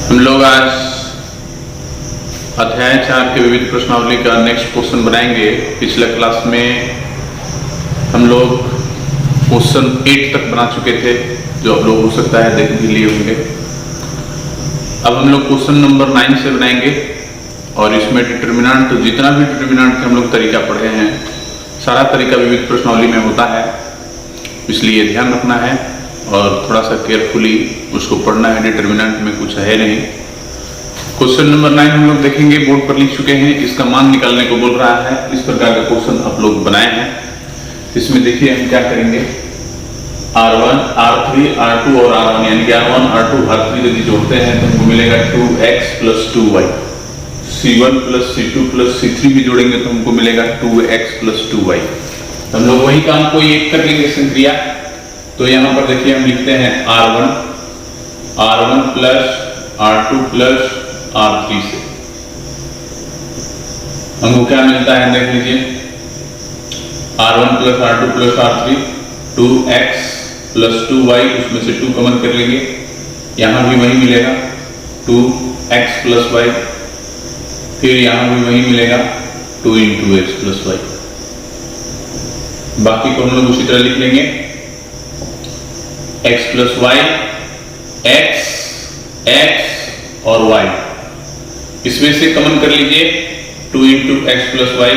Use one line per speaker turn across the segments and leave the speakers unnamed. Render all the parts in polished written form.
हम लोग आज अध्याय 4 के विविध प्रश्नावली का नेक्स्ट क्वेश्चन बनाएंगे। पिछले क्लास में हम लोग क्वेश्चन 8 तक बना चुके थे, जो आप लोग हो सकता है देख भी लिए होंगे। अब हम लोग क्वेश्चन नंबर 9 से बनाएंगे और इसमें डिटर्मिनेंट, तो जितना भी डिटर्मिनेंट के हम लोग तरीका पढ़े हैं, सारा तरीका विविध प्रश्नावली में होता है, इसलिए ध्यान रखना है और थोड़ा सा केयरफुली उसको पढ़ना है। डिटर्मिनेंट में कुछ है नहीं। क्वेश्चन नंबर 9 हम लोग देखेंगे, बोर्ड पर लिख चुके हैं। इसका मान निकालने को बोल रहा है। इस प्रकार का क्वेश्चन आप लोग बनाए हैं। इसमें देखिए हम क्या करेंगे, R1, R3, R2 और R1 यानी कि R1, R2, R3 यदि जोड़ते हैं तो हमको मिलेगा 2x + 2y। C1 + C2 + C3 भी जोड़ेंगे तो हमको मिलेगा 2x + 2y। हम लोग वही काम को एक कर लेंगे संक्रिया। तो यहाँ पर देखिए हम लिखते हैं R1 + R2 + R3 से हमको क्या मिलता है, देख लीजिए। R1 + R2 + R3 2x + 2y, उसमें से 2 कॉमन कर लेंगे, यहाँ भी वही मिलेगा 2x + y, फिर यहाँ भी वही मिलेगा 2 × x + y। बाकी को हम लोग उसी तरह लिख लेंगे, x + y, x और y, इसमें से कॉमन कर लीजिए 2 × x + y,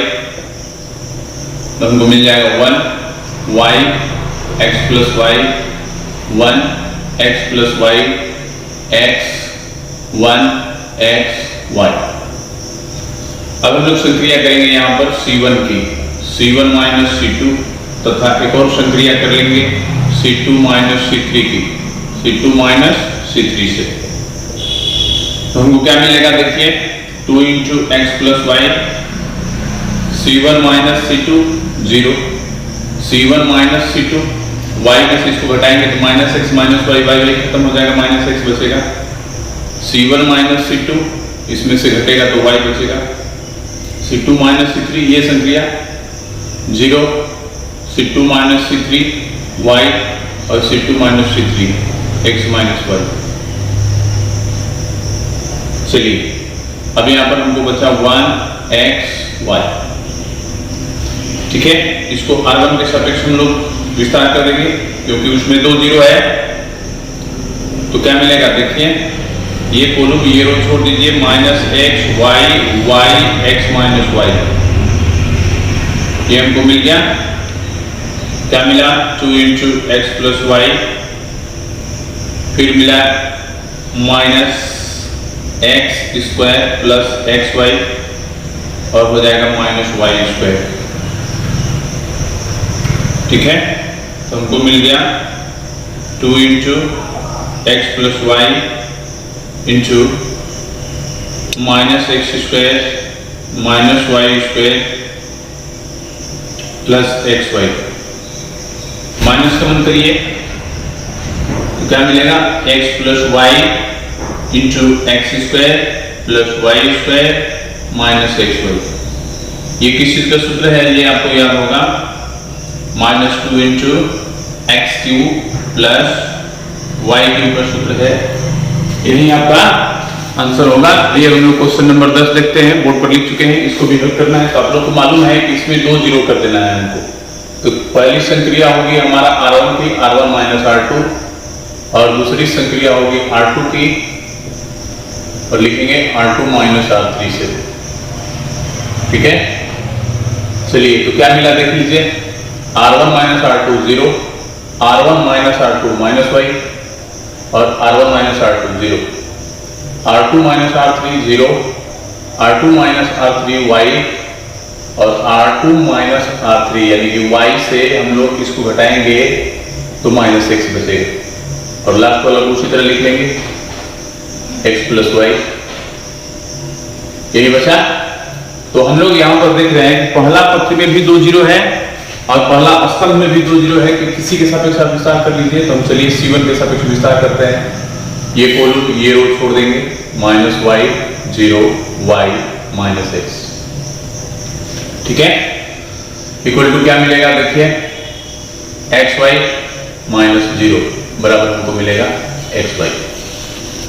तो हमको मिल जाएगा 1 y x + y, 1 x + y, x 1 x y। अब हम लोग संक्रिया करेंगे यहाँ पर C1 की, C1 - C2 तथा एक और संक्रिया कर लेंगे C2 - C3 की, C2 - C3 से। तो हमको क्या मिलेगा, देखिए 2 × x + y, C1 - C2 0, C1 - C2, y में से इसको घटाएंगे तो -x - y खत्म हो जाएगा, -x बचेगा। C1 - C2, इसमें से घटेगा तो y बचेगा। C2 - C3 ये संक्रिया 0, C2 - C3 y और C2 - C3 x - y। चलिए अब यहाँ पर हमको बचा 1 x y, ठीक है। इसको R1 के सापेक्ष हम लोग विस्तार कर देंगे क्योंकि उसमें 2 0 है। तो क्या मिलेगा, देखिए ये कॉलम ये रो छोड़ दीजिए, -x y y x - y, ये हमको मिल गया। क्या मिला, 2 × x + y, फिर मिला -x² + xy और हो जाएगा -y², ठीक है। तो हमको मिल गया 2 × x + y × -x² -y² + xy। Minus common करिए तो क्या मिलेगा, x + y × x² + y² - xy। ये किस चीज का सूत्र है, ये आपको याद होगा, -2 × x³ + y³ का सूत्र है। यही आपका आंसर होगा। ये हम लोग क्वेश्चन नंबर 10 देखते हैं, बोर्ड पर लिख चुके हैं। इसको भी हल करना है। तो आप लोग को मालूम है कि इसमें 2 0 कर देना है हमको। तो पहली संक्रिया होगी हमारा R1 की, R1 - R2, और दूसरी संक्रिया होगी R2 की और लिखेंगे R2 - R3 से, ठीक है। चलिए तो क्या मिला, देख लीजिए, R1 - R2 0, R1 - R2 -y और R1 - R2 0, R2 - R3 0, R2 - R3 y और R2 - R3 यानी कि y से हम लोग इसको घटाएंगे तो -x बचेगा और लास्ट वाला उसी तरह लिख लेंगे x + y, यही बचा। तो हम लोग यहाँ पर देख रहे हैं कि पहला पक्ष में भी 2 0 है और पहला स्तंभ में भी 2 0 है कि किसी के सापेक्ष आप विस्तार कर लीजिए। तो हम चलिए C1 के सापेक्ष विस्तार करते हैं। ये कॉलम ये रो छोड़ देंगे, -y 0 y -x, ठीक है। इक्वल टू क्या मिलेगा, देखिए xy - 0 बराबर हमको मिलेगा xy।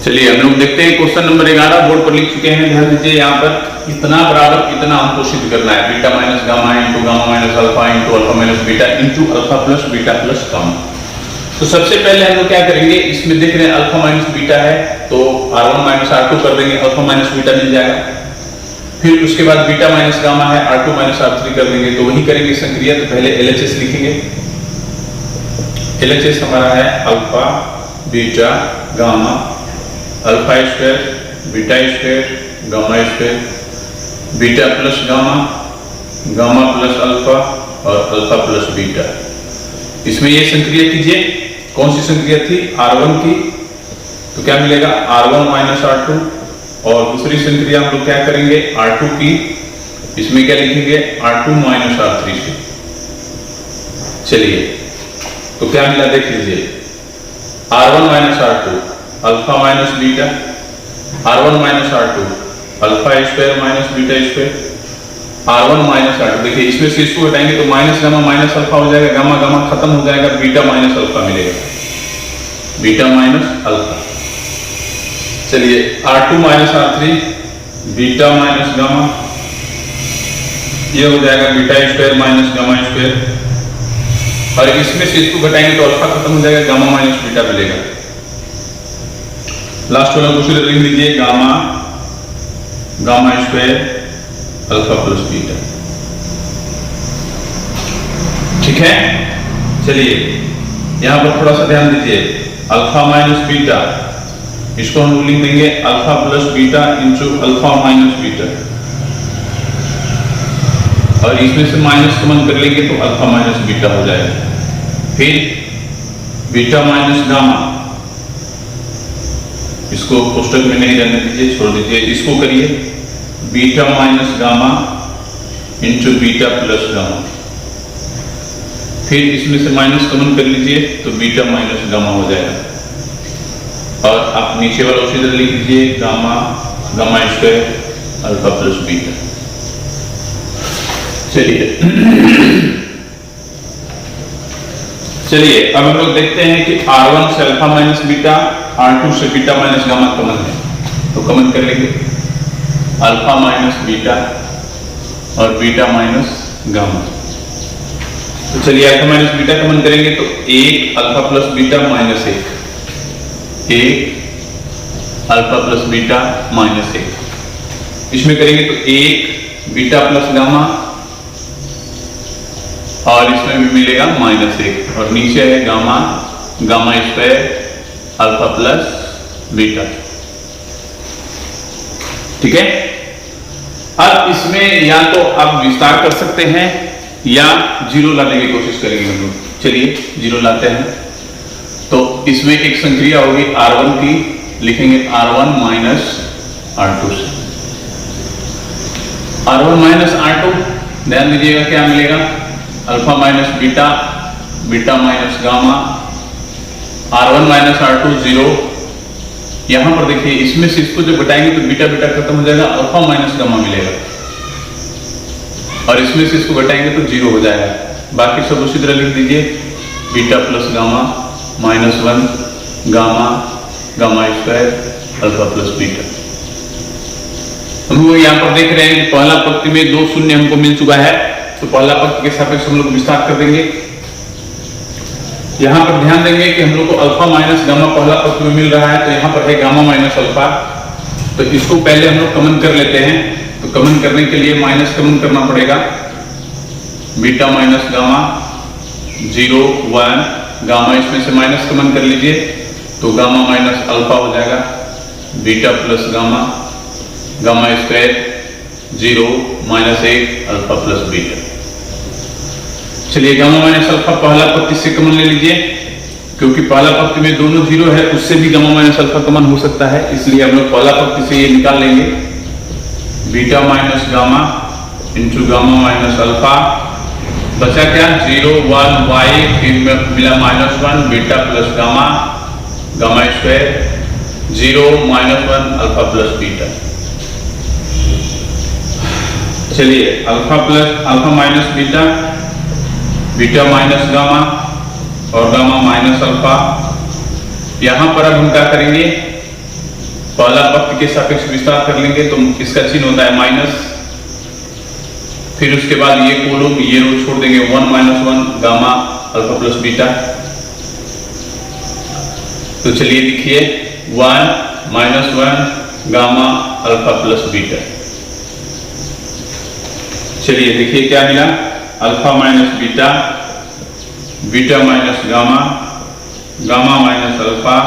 चलिए हम लोग देखते हैं क्वेश्चन नंबर 11 बोर्ड पर लिख चुके हैं। ध्यान दीजिए, यहाँ पर इतना बराबर इतना हमको सिद्ध करना है, beta minus gamma into gamma minus alpha into alpha minus beta into alpha plus beta plus gamma. तो सबसे पहले हम लोग क्या करेंगे, इसमें देख रहे हैं अल्फा माइनस बीटा है तो R1 माइनस R2 कर देंगे, अल्फा माइनस बीटा मिल जाएगा। फिर उसके बाद बीटा माइनस गामा है, R2 माइनस R3 कर देंगे, तो वही करेंगे संक्रिया। तो पहले LHS लिखेंगे, LHS हमारा है alpha beta gamma, alpha square beta square gamma square, beta plus gamma, gamma plus alpha और अल्फा प्लस बीटा। इसमें ये संक्रिया कीजिए, कौन सी संक्रिया थी, R1 की, तो क्या मिलेगा R1 माइनस R2। और दूसरी संक्रिया हम लोग क्या करेंगे R2 की, इसमें क्या लिखेंगे R2 माइनस R3 से। चलिए तो क्या मिला देख लीजिए, R1 minus R2 alpha minus beta, R1 minus R2 alpha square minus beta square, R1 minus R2। देखिए इसमें से इसको हटाएंगे तो माइनस गामा माइनस अल्फा हो जाएगा, गामा गामा खत्म हो जाएगा, बीटा माइनस अल्फा मिलेगा, बीटा माइनस अल्फा। चलिए R2 minus R3 beta minus gamma, ये हो जाएगा beta square minus gamma square. और इसमें से इसको घटाएंगे तो अल्फा खत्म हो जाएगा, गामा माइनस बीटा मिलेगा। लास्ट वाला क्वेश्चन लिख लीजिए, gamma gamma square alpha plus beta. ठीक है, चलिए यहां पर थोड़ा सा ध्यान दीजिए, अल्फा माइनस बीटा, इसको हम लिख देंगे alpha plus beta into alpha minus beta, और इसमें से माइनस कॉमन कर लेंगे तो अल्फा माइनस बीटा हो जाएगा। फिर बीटा माइनस गामा, इसको कोष्टक में नहीं रहने दीजिए, छोड़ दीजिए, इसको करिए beta minus gamma into beta plus gamma. फिर इसमें से माइनस कॉमन कर लीजिए तो बीटा माइनस गामा हो जाएगा। और आप नीचे वाला उसी तरह लिख लीजिए, gamma gamma square alpha plus beta. चलिए अब हम लोग देखते हैं कि R1 से अल्फा माइनस बीटा, R2 से बीटा माइनस गामा कॉमन है, तो कॉमन कर लेंगे अल्फा माइनस बीटा और बीटा माइनस गामा। तो चलिए अल्फा माइनस बीटा कॉमन करेंगे तो एक अल्फा प्लस बीटा माइनस एक अल्फा प्लस बीटा माइनस एक। इसमें करेंगे तो एक बीटा प्लस गामा, और इसमें भी मिलेगा माइनस एक, और नीचे है gamma gamma square alpha plus beta. ठीक है, अब इसमें या तो आप विस्तार कर सकते हैं या जीरो लाने की कोशिश करेंगे हम लोग। चलिए जीरो लाते हैं, तो इसमें एक संक्रिया होगी R1 की, लिखेंगे R1 माइनस R2 से, R1 माइनस R2। ध्यान दीजिएगा क्या मिलेगा, alpha minus beta, beta minus gamma, R1 minus R2 zero. यहां पर देखिए इसमें से इसको जब घटाएंगे तो बीटा बीटा खत्म हो जाएगा, अल्फा माइनस गामा मिलेगा, और इसमें से इसको घटाएंगे तो जीरो हो जाएगा। बाकी सब उसी तरह लिख दीजिए, beta plus gamma minus 1 gamma gamma square alpha plus beta. हम लोग यहाँ पर देख रहे हैं कि पहला पंक्ति में 2 शून्य हमको मिल चुका है, तो पहला पंक्ति के सापेक्ष हम लोग विस्तार कर देंगे। यहां पर ध्यान देंगे कि हम लोग को अल्फा माइनस गामा पहला पंक्ति में मिल रहा है, तो यहां पर है गामा माइनस अल्फा, तो इसको पहले हम लोग कॉमन कर लेते हैं। तो कॉमन करने के लिए माइनस कॉमन करना पड़ेगा, बीटा माइनस गामा 0 1 गामा, इसमें से माइनस कॉमन कर लीजिए तो गामा माइनस अल्फा हो जाएगा, beta plus gamma gamma square 0 minus 1 alpha plus beta. चलिए गामा माइनस अल्फा पहला पंक्ति से कॉमन ले लीजिए, क्योंकि पहला पंक्ति में दोनों जीरो है, उससे भी गामा माइनस अल्फा कॉमन हो सकता है, इसलिए हम लोग पहला पंक्ति से ये निकाल लेंगे, beta minus gamma into gamma minus alpha. बचा क्या, 0 1 y, फिर मिला minus 1 beta plus gamma gamma square 0 minus 1 alpha plus beta. चलिए alpha minus beta, beta minus gamma और गामा माइनस अल्फा। यहां पर अब हम क्या करेंगे, पहला पक्ति के सापेक्ष विस्तार कर लेंगे तो इसका चिन्ह होता है माइनस, फिर उसके बाद ये कोलम ये रो छोड़ देंगे 1 - 1 गामा अल्फा प्लस बीटा। तो चलिए लिखिए 1 - 1 गामा अल्फा प्लस बीटा। चलिए देखिए क्या मिला, alpha minus beta, beta minus gamma, gamma minus alpha,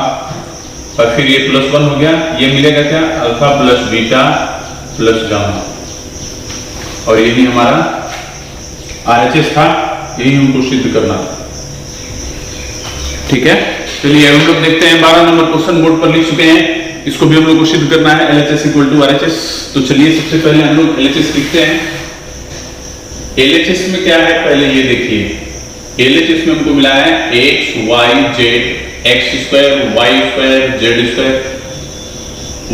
और फिर ये +1 हो गया। ये मिलेगा क्या, alpha plus beta plus gamma, और यही हमारा RHS था, यही हमको सिद्ध करना था। ठीक है, चलिए हम लोग देखते हैं 12 नंबर क्वेश्चन बोर्ड पर लिख चुके हैं, इसको भी हम लोग को सिद्ध करना है LHS = RHS। तो चलिए सबसे पहले हम लोग LHS लिखते हैं। LHS में क्या है पहले ये देखिए, LHS में हमको मिला है x y z x² y² z²,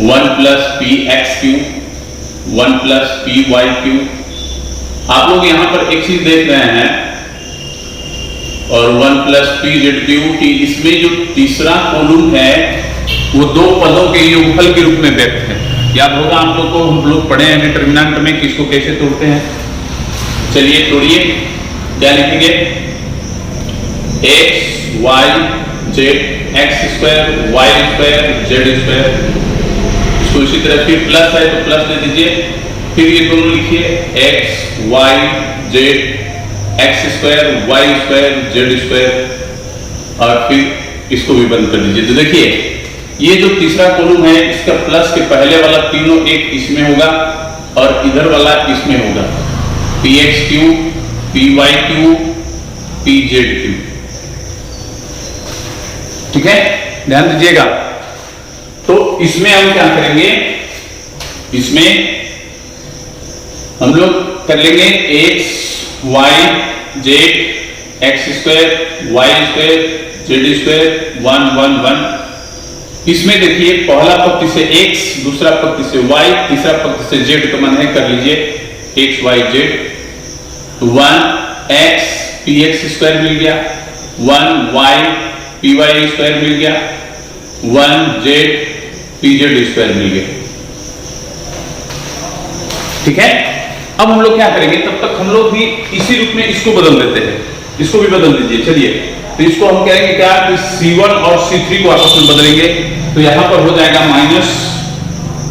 1 + px³ 1 + py³। आप लोग यहां पर एक चीज देख रहे हैं, और 1 + pz³ कि इसमें जो तीसरा कॉलम है वो दो पदों के योगफल के रूप में व्यक्त है। याद होगा आप लोग को, हम लोग पढ़े हैं डिटरमिनेंट में कि इसको कैसे तोड़ते हैं। चलिए तोड़िए, क्या लिखेंगे, x y z x² y² z²। इसको इसी तरह फिर प्लस है तो प्लस दे दीजिए, फिर ये दोनों लिखिए x y z x² y² z², और फिर इसको भी बंद कर दीजिए। तो देखिए ये जो तीसरा कॉलम है इसका प्लस के पहले वाला तीनों एक इसमें होगा और इधर वाला इसमें होगा, px³ py³ pz³। ठीक है, ध्यान दीजिएगा। तो इसमें हम क्या करेंगे, इसमें हम लोग कर लेंगे x y z x² y² z² 1 1 1। इसमें देखिए पहला पंक्ति से x, दूसरा पंक्ति से y, तीसरा पंक्ति से z कॉमन है, कर लीजिए x y z। तो 1x px² मिल गया, 1y py² मिल गया, 1z pz² मिल गया। ठीक है, अब हम लोग क्या करेंगे, तब तक हम लोग भी इसी रूप में इसको बदल देते हैं, इसको भी बदल दीजिए। चलिए, तो इसको हम कहेंगे क्या कि C1 और C3 को आपस में बदलेंगे, तो यहां पर हो जाएगा माइनस,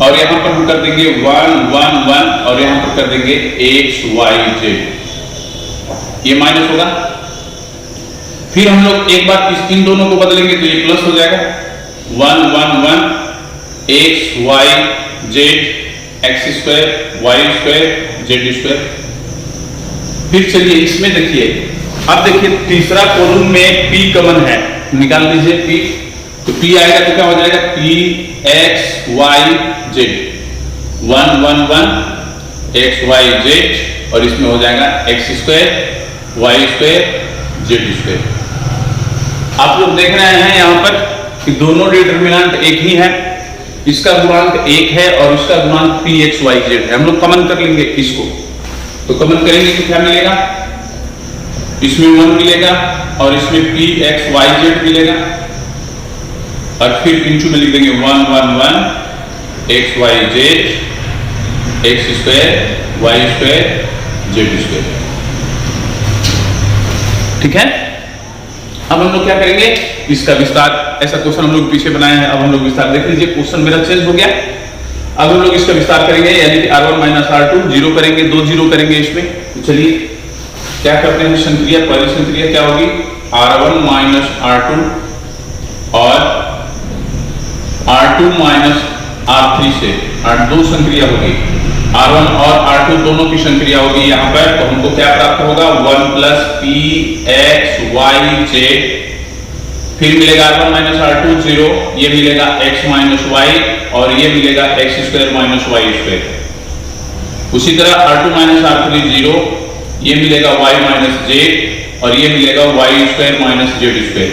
और यहां पर हम कर देंगे 1 1 1, और यहां पर कर देंगे x y z, ये माइनस होगा। फिर हम लोग एक बार इन दोनों को बदलेंगे तो ये प्लस हो जाएगा, 1 1 1 x y z x² y² z²। फिर चलिए इसमें देखिए, अब देखिए तीसरा कॉलम में p कॉमन है, निकाल लीजिए p। तो p आएगा तो क्या हो जाएगा, px y z 1 1 1 x y z, और इसमें हो जाएगा x² y² z²। आप लोग देख रहे हैं यहां पर कि दोनों डिटरमिनेंट एक ही है, इसका गुणांक 1 है और इसका गुणांक px y z है। हम लोग कॉमन कर लेंगे इसको, तो कॉमन करेंगे तो क्या मिलेगा, इसमें 1 मिलेगा और इसमें px y z मिलेगा, और फिर इंटू में लिख देंगे 1 1 1 x y z x² y² z²। ठीक है, अब हम लोग क्या करेंगे, इसका विस्तार, ऐसा क्वेश्चन हम लोग पीछे बनाए हैं, अब हम लोग विस्तार देख लीजिए। क्वेश्चन मेरा चेंज हो गया, अब हम लोग इसका विस्तार करेंगे, यानी कि r1 - r2 जीरो करेंगे, 2 जीरो करेंगे इसमें। तो चलिए क्या करते हैं, संक्रिया, पहली संक्रिया क्या होगी, r1 - r2 और r2 - r3 से दो संक्रिया होगी, r1 और r2 दोनों की संक्रिया होगी यहाँ पर। तो हमको क्या प्राप्त होगा, 1 + px y z, फिर मिलेगा r1 - r2 0, ये मिलेगा x - y, और ये मिलेगा x² - y²। उसी तरह r2 - r3 0, ये मिलेगा y - z, और ये मिलेगा y² - z²।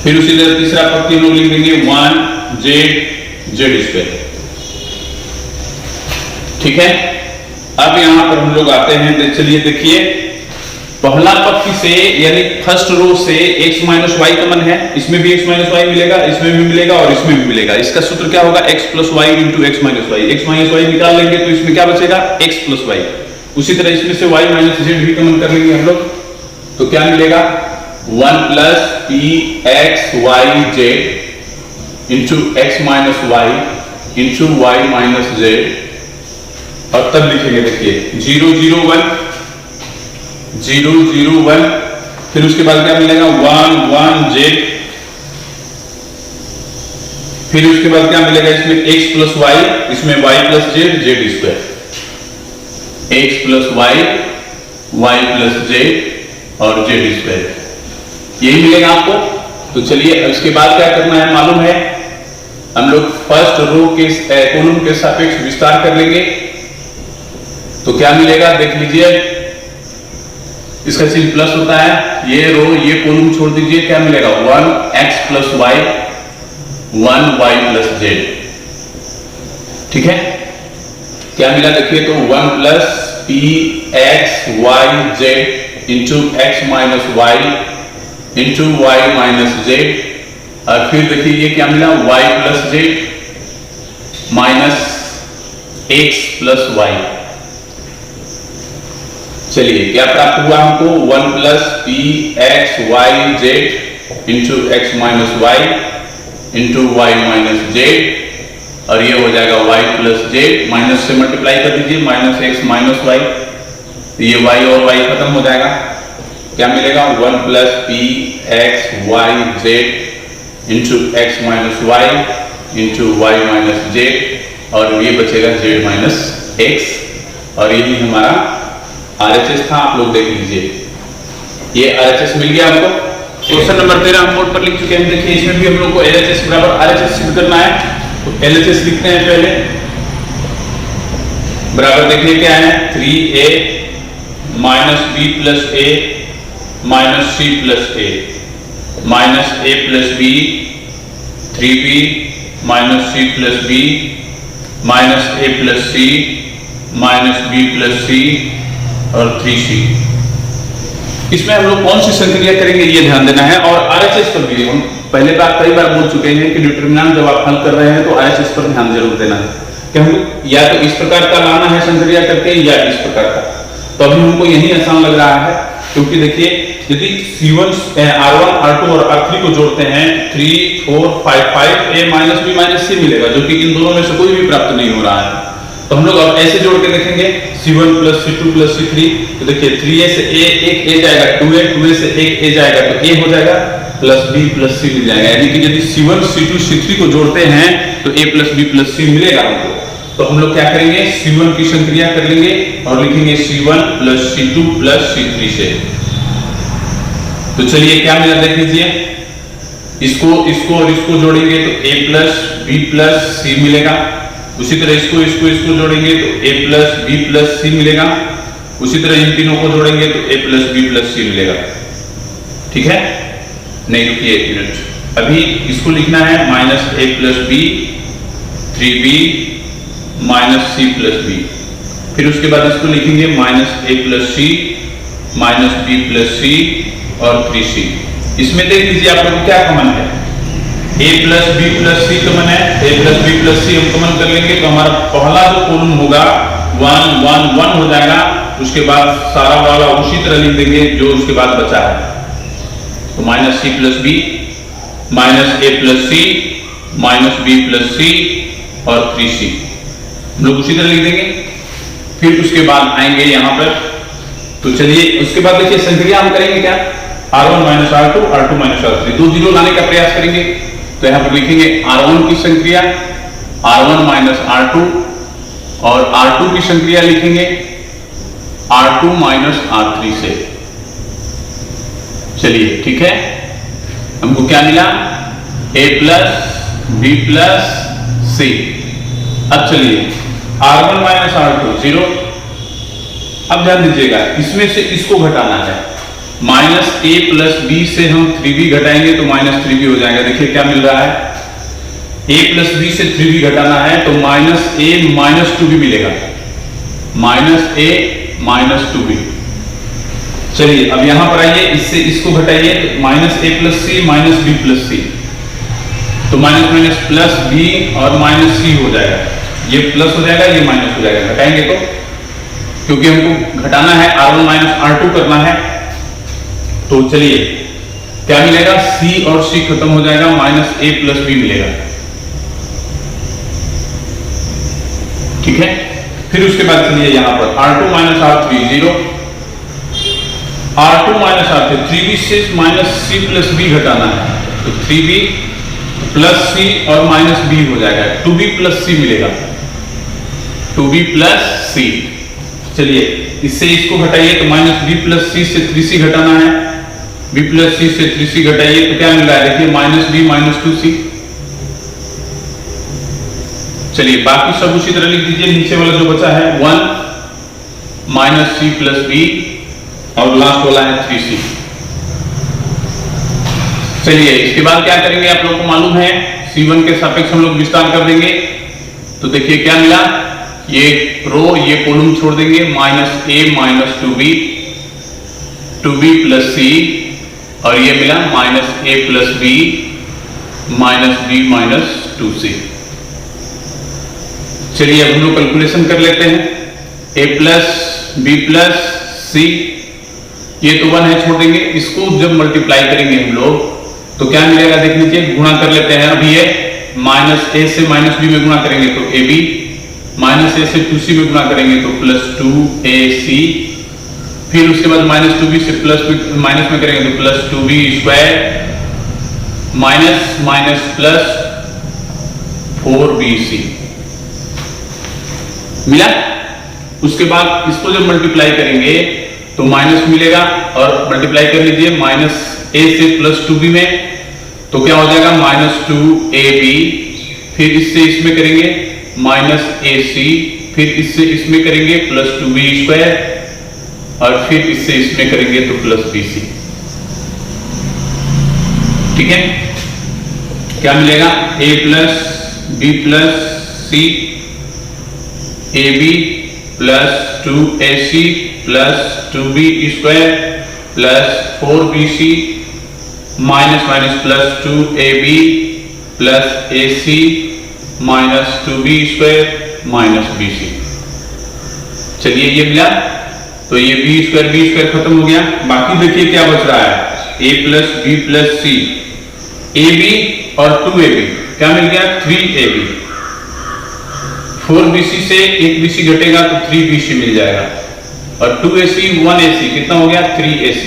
फिर उसी तरह तीसरा पंक्ति हम लोग लिख देंगे 1 z z²। ठीक है, अब यहां पर हम लोग आते हैं, चलिए देखिए पहला पक्ति से यानी फर्स्ट रो से x माइनस वाई कॉमन है, इसमें भी x माइनस वाई मिलेगा, इसमें भी मिलेगा और इसमें भी मिलेगा। इसका सूत्र क्या होगा, x plus Y into X minus Y. X minus Y निकाल लेंगे तो इसमें क्या बचेगा, x प्लस वाई। उसी तरह इसमें से y माइनस जेड भी कॉमन कर लेंगे हम लोग, तो क्या मिलेगा 1 plus P X Y Z into X minus Y into Y minus Z. और तब लिखेंगे देखिए 0 0 1 0 0 1, फिर उसके बाद क्या मिलेगा 1 1 जेड, फिर उसके बाद क्या मिलेगा इसमें x प्लस वाई, इसमें y plus Z Z square, x plus Y Y plus Z और जेड स्क्वायर, यही मिलेगा आपको। तो चलिए इसके बाद क्या करना है मालूम है, हम लोग फर्स्ट रो के कॉलम के सापेक्ष विस्तार कर लेंगे। तो क्या मिलेगा देख लीजिए, इसका चिन्ह प्लस होता है, ये रो ये कॉलम छोड़ दीजिए, क्या मिलेगा 1x plus Y 1y plus Z. ठीक है, क्या मिला देखिए, तो 1 plus P X Y Z into X minus Y into Y minus Z. और फिर देखिए ये क्या मिला y plus Z minus X plus Y. चलिए क्या प्राप्त हुआ हमको 1 plus P X Y Z into X minus Y into Y minus Z. और ये हो जाएगा y प्लस जेड, माइनस से मल्टीप्लाई कर दीजिए, माइनस एक्स माइनस वाई, ये y और y खत्म हो जाएगा। क्या मिलेगा 1 plus P X Y Z into X minus Y into Y minus Z. और ये बचेगा जेड माइनस एक्स। और यही हमारा RHS था, आप लोग देख लीजिए, ये RHS मिल गया हमको। क्वेश्चन नंबर 13 हम बोर्ड पर लिख चुके हैं, देखिए इसमें भी हम लोग को LHS बराबर RHS सिद्ध करना है। तो LHS लिखते हैं पहले, बराबर देखिए क्या है 3a minus B plus A minus C plus A minus A plus B 3b minus C plus B minus A plus C minus B plus सी और 3c। इसमें हम लोग कौन सी संक्रिया करेंगे ये ध्यान देना है। और RHS पर भी हम पहले बार कई बार बोल चुके हैं कि डिटरमिनेंट जब आप हल कर रहे हैं तो RHS पर ध्यान जरूर देना है कि हम या तो इस प्रकार का लाना है संक्रिया करके या इस प्रकार का। तो अभी हमको यही आसान लग रहा है, क्योंकि देखिए यदि C1 R1 R2 और R3 को जोड़ते हैं 3 4 5 5 a माइनस बी माइनस सी मिलेगा, जो कि इन दोनों में से कोई भी प्राप्त नहीं हो रहा है। तो हम लोग अब ऐसे जोड़ के देखेंगे C1 plus C2 plus C3। तो देखिए 3a से एक a जाएगा, 2a से एक a जाएगा तो a हो जाएगा, प्लस b प्लस c मिल जाएगा। यानी कि यदि C1 C2 C3 को जोड़ते हैं तो a plus b plus c मिलेगा हमको। तो हम लोग क्या करेंगे, C1 की संक्रिया कर लेंगे और लिखेंगे C1 plus C2 plus C3 से। तो चलिए क्या मिला देख लीजिए, इसको और इसको जोड़ेंगे तो a plus b plus c मिलेगा। उसी तरह इसको जोड़ेंगे तो a प्लस बी प्लस सी मिलेगा। उसी तरह इन तीनों को जोड़ेंगे तो a प्लस बी प्लस सी मिलेगा। ठीक है, नहीं रुकिए एक मिनट, अभी इसको लिखना है minus a plus B 3b minus C plus b. फिर उसके बाद इसको लिखेंगे minus a plus C minus B plus सी और 3c। इसमें देख लीजिए आप लोग क्या कॉमन है, a plus B plus C common है, a plus B plus C हम कॉमन कर लेंगे तो हमारा पहला जो कॉलम होगा 1 1 1 हो जाएगा। उसके बाद सारा वाला उसी तरह लिख देंगे जो उसके बाद बचा है। तो माइनस सी प्लस बी माइनस ए प्लस सी माइनस बी प्लस सी और 3c हम लोग उसी तरह लिख देंगे। फिर उसके बाद आएंगे यहाँ पर, तो चलिए उसके बाद देखिए संक्रिया हम करेंगे क्या, R1 minus R2 R2 minus R3, 2 zero लाने का प्रयास करेंगे। तो यहाँ पर लिखेंगे R1 की संक्रिया R1 माइनस R2 और R2 की संक्रिया लिखेंगे R2 माइनस R3 से। चलिए ठीक है, हमको क्या मिला a प्लस बी प्लस सी। अब चलिए R1 माइनस R2 0। अब ध्यान दीजिएगा इसमें से इसको घटाना है, माइनस a प्लस बी से हम 3b घटाएंगे तो माइनस 3b हो जाएगा। देखिए क्या मिल रहा है, a प्लस बी से 3b घटाना है तो माइनस a माइनस 2b मिलेगा, माइनस a माइनस 2b। चलिए अब यहां पर आइए, इससे इसको घटाइए, तो माइनस ए प्लस सी माइनस बी प्लस सी, तो माइनस माइनस प्लस बी और माइनस सी हो जाएगा, ये प्लस हो जाएगा, ये माइनस हो जाएगा, घटाएंगे तो, क्योंकि हमको घटाना है, R1 माइनस R2 करना है। तो चलिए क्या मिलेगा, C और C खत्म हो जाएगा, माइनस A प्लस बी मिलेगा। ठीक है, फिर उसके बाद चलिए यहां पर R2 minus R3 0, R2 minus R3, 3B से माइनस C प्लस बी घटाना है, तो 3B प्लस C और माइनस B हो जाएगा, 2B प्लस C मिलेगा, 2B प्लस C। चलिए इससे इसको घटाइए, तो माइनस B प्लस C से 3C घटाना है, B प्लस C से 3C घटाइए तो क्या मिल रहा है, देखिए माइनस B माइनस 2C। चलिए बाकी सब उसी तरह लिख दीजिए, नीचे वाला जो बचा है 1 माइनस C प्लस B और लास्ट वाला है 3C। चलिए इसके बाद क्या करेंगे, आप लोगों को मालूम है, C1 के सापेक्ष हम लोग विस्तार कर देंगे, तो देखिए क्या मिला, ये रो ये कॉलम छोड़ देंगे, minus A minus 2B plus C, और ये मिला minus A plus B minus B minus 2C। चलिए अब हम लोग कैलकुलेशन कर लेते हैं, A plus B plus C, ये तो 1 है, छोड़ देंगे, इसको जब मल्टीप्लाई करेंगे हम लोग तो क्या मिलेगा, देख लीजिए, गुणा कर लेते हैं। अभी ये माइनस A से माइनस B में गुणा करेंगे तो AB, माइनस A से 2C में गुणा करेंगे तो प्लस 2AC, फिर उसके बाद माइनस 2B से प्लस माइनस में करेंगे तो plus 2B square minus minus plus 4BC मिला। उसके बाद इसको जब मल्टीप्लाई करेंगे तो माइनस मिलेगा, और मल्टीप्लाई कर लीजिए माइनस A से प्लस 2B में, तो क्या हो जाएगा माइनस 2AB, फिर इससे इसमें करेंगे माइनस AC, फिर इससे इसमें करेंगे प्लस 2B स्क्वायर, और फिर इससे इसमें करेंगे तो प्लस BC। ठीक है, क्या मिलेगा, A plus B plus C, AB plus 2AC plus 2B square plus 4BC minus minus plus 2AB plus AC minus 2B square minus BC। चलिए ये मिला, तो ये B स्क्वायर खत्म हो गया, बाकी देखिए क्या बच रहा है, A plus B plus C, AB और 2AB क्या मिल गया, 3AB, 4BC से 1BC घटेगा तो 3BC मिल जाएगा, और 2AC 1AC कितना हो गया, 3AC।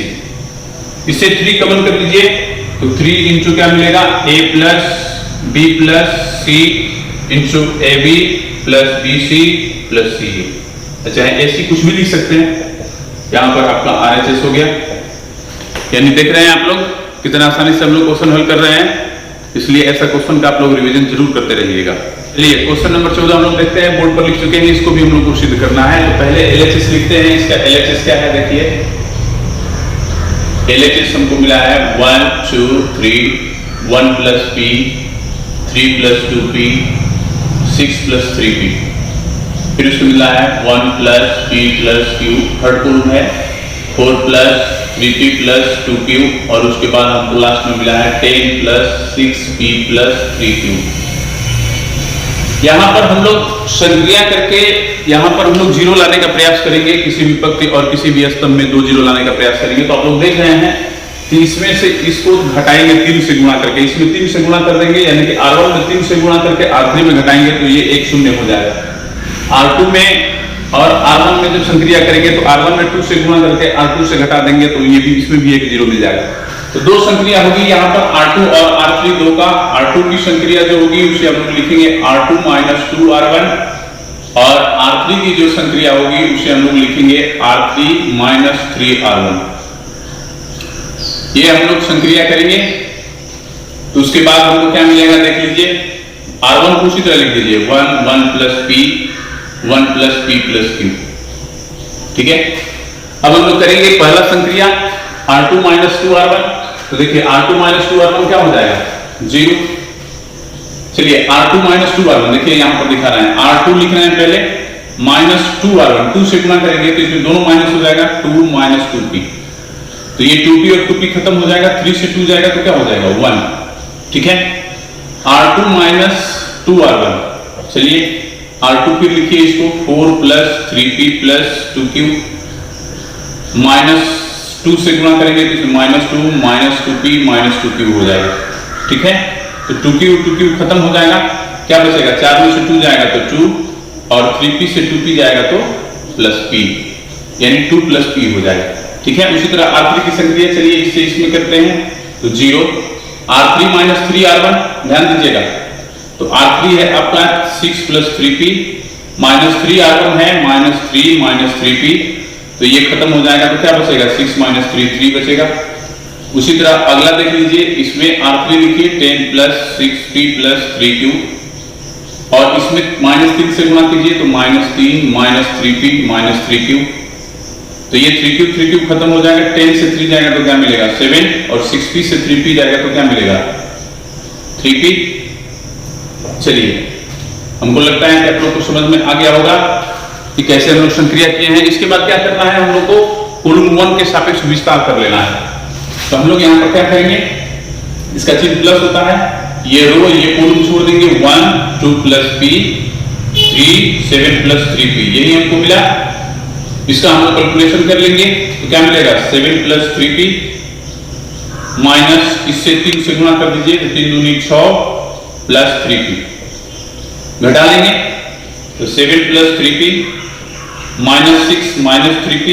इससे 3 कॉमन कर लीजिए तो 3 इंटू क्या मिलेगा, A plus B plus C into AB plus BC plus CA। अच्छा है, AC कुछ भी लिख सकते हैं, यहां पर आपका RHS हो गया। यानी देख रहे हैं आप लोग कितना आसानी से हम लोग क्वेश्चन हल कर रहे हैं, इसलिए ऐसा क्वेश्चन का आप लोग रिवीजन जरूर करते रहिएगा। चलिए क्वेश्चन नंबर 14 हम लोग देखते हैं, बोर्ड पर लिख चुके हैं, इसको भी हम लोग को सिद्ध करना है। तो पहले LHS लिखते हैं, इसका LHS क्या है, देखिए LHS हमको मिला है 1 2 3, 1 plus P, 3 plus 2P, 6 plus 3P, फिर उसको मिला है 1 plus P plus Q, third column है 4 प्लस 3P प्लस 2Q, और उसके बाद हमको लास्ट में मिला है 10 प्लस 6P प्लस 3Q। यहाँ पर हम लोग संक्रिया करके यहाँ पर हम लोग जीरो लाने का प्रयास करेंगे, किसी भी पंक्ति और किसी भी स्तंभ में 2 जीरो लाने का प्रयास करेंगे। तो आप लोग देख रहे हैं कि इसमें से इसको घटाएंगे 3 से गुणा करके, इसमें 3 से गुणा कर देंगे, यानी कि R1 में 3 से गुणा करके R3 में घटाएंगे तो ये 1 0 हो जाएगा। R2 में और R1 में जब संक्रिया करेंगे तो R1 में 2 से गुणा करके R2 से घटा देंगे तो ये भी, इसमें भी 1 0 मिल जाएगा। तो 2 संक्रिया होगी यहाँ पर R2 और R3 2 का। R2 की संक्रिया जो होगी उसे हम लोग लिखेंगे R2 माइनस 2R1, और R3 की जो संक्रिया होगी उसे हम लोग लिखेंगे R3 माइनस 3R1। ये हम लोग संक्रिया करेंगे तो उसके बाद हमको क्या मिलेगा, देख लीजिए, R1 को उसी तरह लिख दीजिए 1 1 plus P 1 plus P plus Q। ठीक है, अब हम लोग करेंगे पहला संक्रिया R2 माइनस 2R1, तो देखिए R2 माइनस 2R1 क्या हो जाएगा, 0। चलिए R2 माइनस 2R1 देखिए यहां पर दिखा रहे हैं, R2 लिख रहे हैं पहले माइनस 2R1, 2 से गुणा करेंगे तो इसमें दोनों माइनस हो जाएगा, 2 माइनस 2P। तो ये 2p और 2p खत्म हो जाएगा, 3 से 2 जाएगा तो क्या हो जाएगा 1, ठीक है। R2 माइनस 2R1, चलिए R2 फिर लिखिए इसको 4 plus 3p plus 2q, minus 2 से गुणा करेंगे तो इसमें -2 माइनस 2p माइनस 2q हो जाएगा, ठीक है। तो 2q खत्म हो जाएगा, क्या बचेगा, 4 में से 2 जाएगा तो 2 और 3p से 2p जाएगा तो प्लस p, यानी 2 प्लस p हो जाएगा, ठीक है। उसी तरह R3 की संक्रिया, चलिए इससे इसमें करते हैं तो 0, R3 माइनस 3R1, ध्यान दीजिएगा, तो R3 है आपका 6 प्लस 3p माइनस 3R1 है -3 माइनस 3p, तो ये खत्म हो जाएगा तो क्या बचेगा 6 माइनस 3 बचेगा। उसी तरह अगला देख लीजिए, इसमें R3 लिखिए 10 प्लस 6p प्लस 3q और इसमें -3 से गुणा कीजिए तो -3 माइनस 3p माइनस 3q, तो ये 3q खत्म हो जाएगा, 10 से 3 जाएगा तो क्या मिलेगा 7 और 6p से 3p जाएगा तो क्या मिलेगा 3p। चलिए हमको लगता है कि आप लोग को समझ में आ गया होगा कि कैसे हम लोग संक्रिया किए हैं। इसके बाद क्या करना है, हम लोग को कॉलम 1 के सापेक्ष विस्तार कर लेना है। तो हम लोग यहाँ पर क्या करेंगे, इसका चिन्ह प्लस होता है, ये रो ये कॉलम छोड़ देंगे, 1 2 प्लस p 3 7 प्लस 3p, यही हमको मिला। इसका हम लोग कैलकुलेशन कर लेंगे तो क्या मिलेगा 7 प्लस 3p माइनस इससे 3 से गुणा कर दीजिए तो 3 दूनी 6 प्लस 3p, घटा लेंगे तो 7 plus 3p minus 6 minus 3p,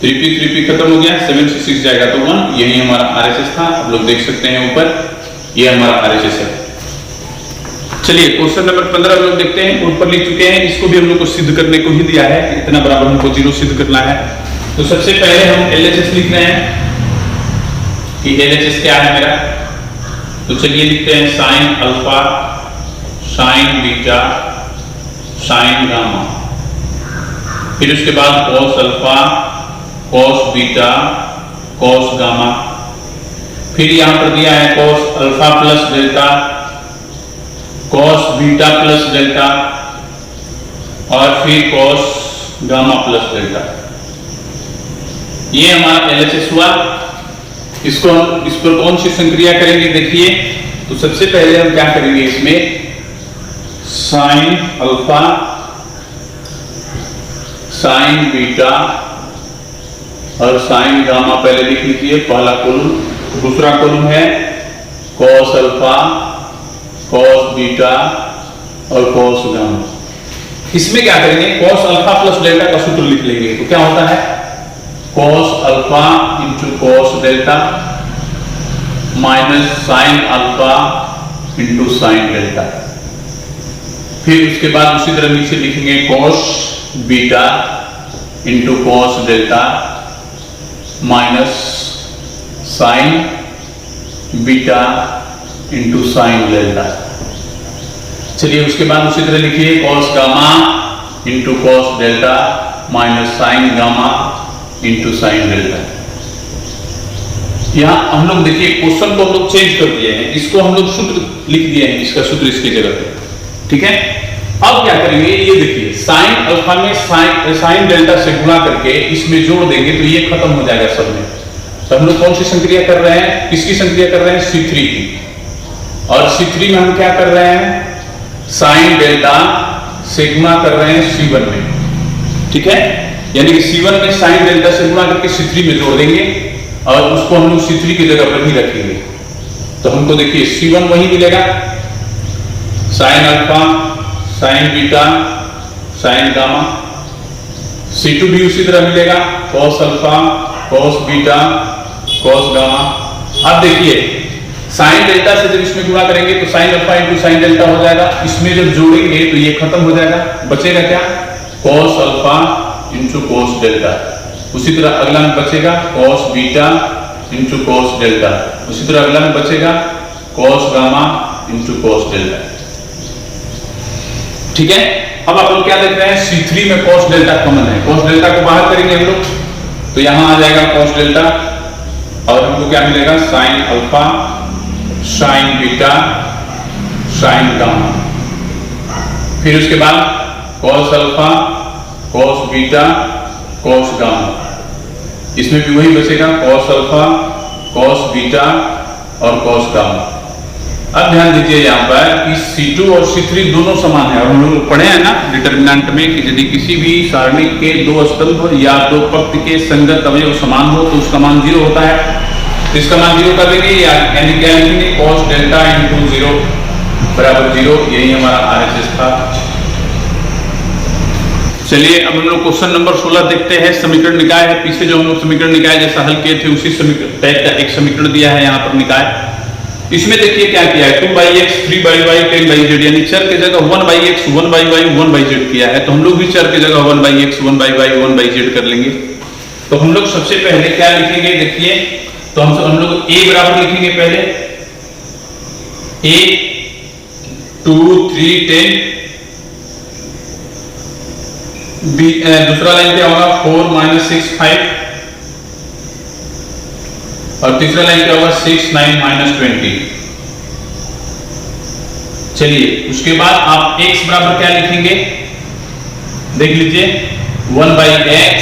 3p खत्म हो गया, 7 से 6 जाएगा तो 1, यही हमारा RHS था। आप लोग देख सकते हैं ऊपर, ये हमारा RHS है। चलिए क्वेश्चन नंबर 15 हम लोग देखते हैं, ऊपर लिख चुके हैं, इसको भी हम लोग को सिद्ध करने को ही दिया है, इतना बराबर हमको 0 सिद्ध करना है। तो सबसे पहले हम LHS लिख रहे हैं कि LHS क्या है मेरा, तो चलिए लिखते हैं sine alpha sign beta sine gamma, फिर उसके बाद cos alpha cos beta cos gamma, फिर यहां पर दिया है cos alpha plus delta cos beta plus delta और फिर कॉस गामा प्लस डेल्टा, ये हमारा LHS हुआ। इसको हम इस पर कौन सी संक्रिया करेंगे देखिए, तो सबसे पहले हम क्या करेंगे, इसमें साइन अल्फा साइन बीटा और साइन गामा पहले लिख लीजिए, पहला कॉलम। दूसरा कॉलम है कॉस अल्फा कॉस बीटा और कॉस गामा। इसमें क्या करेंगे, कॉस अल्फा प्लस डेल्टा का सूत्र लिख लेंगे, तो क्या होता है cos alpha into cos delta minus sine alpha into sine delta, फिर उसके बाद उसी तरह नीचे लिखेंगे cos beta into cos delta minus sign beta into sine delta. चलिए उसके बाद उसी तरह लिखिए cos gamma into cos delta minus sign gamma into sine delta. यहां हम लोग देखिए क्वेश्चन को हम लोग चेंज कर दिए हैं, इसको हम लोग सूत्र लिख दिए हैं, इसका सूत्र इसकी जगह पे, ठीक है। अब क्या करेंगे, ये देखिए साइन अल्फा में साइन डेल्टा से गुणा करके इसमें जोड़ देंगे तो ये खत्म हो जाएगा सब में। तो हम लोग कौन सी संक्रिया कर रहे हैं, किसकी संक्रिया कर रहे हैं, C3 की, और C3 में हम क्या कर रहे हैं, साइन डेल्टा से गुणा कर रहे हैं C1 में, ठीक है। यानी कि C1 में साइन डेल्टा से गुणा करके C3 में जोड़ देंगे और उसको हम लोग C3 की जगह पर ही रखेंगे, तो हमको देखिए C1 वही मिलेगा, sine alpha sign beta sine gamma, C2 भी उसी तरह मिलेगा, cos alpha cos beta cos gamma. अब देखिए साइन डेल्टा से जब इसमें गुणा करेंगे तो sine alpha into sine delta हो जाएगा, इसमें जब जोड़ेंगे तो ये खत्म हो जाएगा, बचेगा क्या cos alpha into cos delta. उसी तरह अगला में बचेगा cos beta into cos delta, उसी तरह अगला में बचेगा cos gamma into cos delta, ठीक है। अब आप लोग क्या देख रहे हैं, C3 में कॉस डेल्टा कॉमन है, कॉस डेल्टा को बाहर करेंगे हम लोग तो यहां आ जाएगा कॉस डेल्टा और हमको क्या मिलेगा, sine alpha sign beta sine gamma, फिर उसके बाद cos alpha cos beta cos gamma. इसमें भी वही बचेगा, कॉस अल्फा, कॉस बीटा और कॉस गामा। अब ध्यान दीजिए यहाँ पर कि C2 और C3 दोनों समान है, और हम लोग पढ़े हैं ना डिटर्मिनेंट में कि यदि किसी भी सारणी के दो स्तंभ या दो पंक्ति के संगत अवयव समान हो तो उसका मान 0 होता है। तो इसका मान 0 कर देंगे, यानी क्या लिखेंगे, cos डेल्टा इंटू 0 बराबर 0। यही हमारा RHS था। चलिए अब हम लोग क्वेश्चन नंबर 16 देखते हैं। समीकरण निकाय है, पीछे जो हम लोग समीकरण निकाय जैसा हल किए थे उसी समीकरण टाइप का एक समीकरण दिया है यहाँ पर निकाय। इसमें देखिए क्या किया है, 2/x 3/y 10/z, यानी चर के जगह 1/x 1/y 1/z किया है। तो हम लोग भी चर के जगह 1/x 1/y 1/z कर लेंगे। तो हम लोग सबसे पहले क्या लिखेंगे, देखिए तो हम लोग a बराबर लिखेंगे पहले, a 2 3 10, दूसरा लाइन क्या होगा 4 - 6 5, और तीसरा लाइन क्या होगा 6 9 - 20। चलिए उसके बाद आप x बराबर क्या लिखेंगे, देख लीजिए 1/x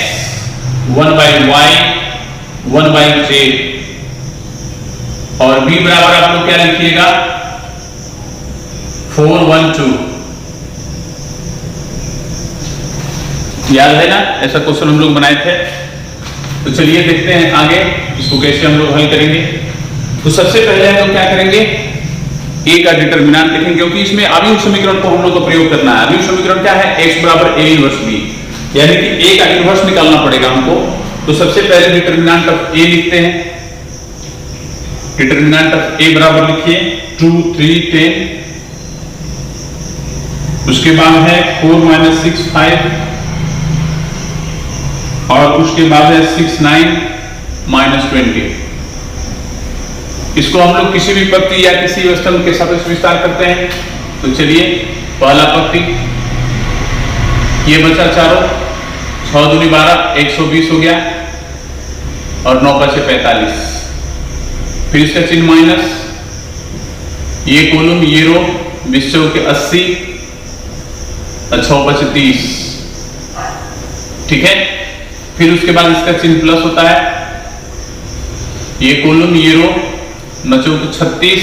1/y 1/z, और b बराबर आप लोग क्या लिखिएगा 4 1 2। याद है ना, ऐसा क्वेश्चन हम लोग बनाए थे। तो चलिए देखते हैं आगे इसको कैसे हम लोग हल करेंगे। तो सबसे पहले हम लोग क्या करेंगे, a का डिटर्मिनेंट लिखेंगे, क्योंकि इसमें अवयव समीकरण को हम लोग को प्रयोग करना है। अवयव समीकरण क्या है, x बराबर a इनवर्स b, यानी कि a का इनवर्स निकालना पड़ेगा हमको। तो सबसे पहले डिटर्मिनेंट ऑफ a लिखते हैं। डिटर्मिनेंट ऑफ a बराबर लिखिए 2 3 10, उसके बाद है 4 - 6 5, और उसके बाद है 6 9 - 20। इसको हम लोग किसी भी पंक्ति या किसी स्तंभ के सापेक्ष विस्तार करते हैं। तो चलिए पहला पंक्ति ये बचा चारों, 6 दूनी 12 120 हो गया, और 9 बचे 45। फिर इसका चिन्ह माइनस, ये कॉलम ये रो 20 के 80 और 6 बचे 30, ठीक है। फिर उसके बाद इसका चिन्ह प्लस होता है, ये कॉलम ये रो 9 के 36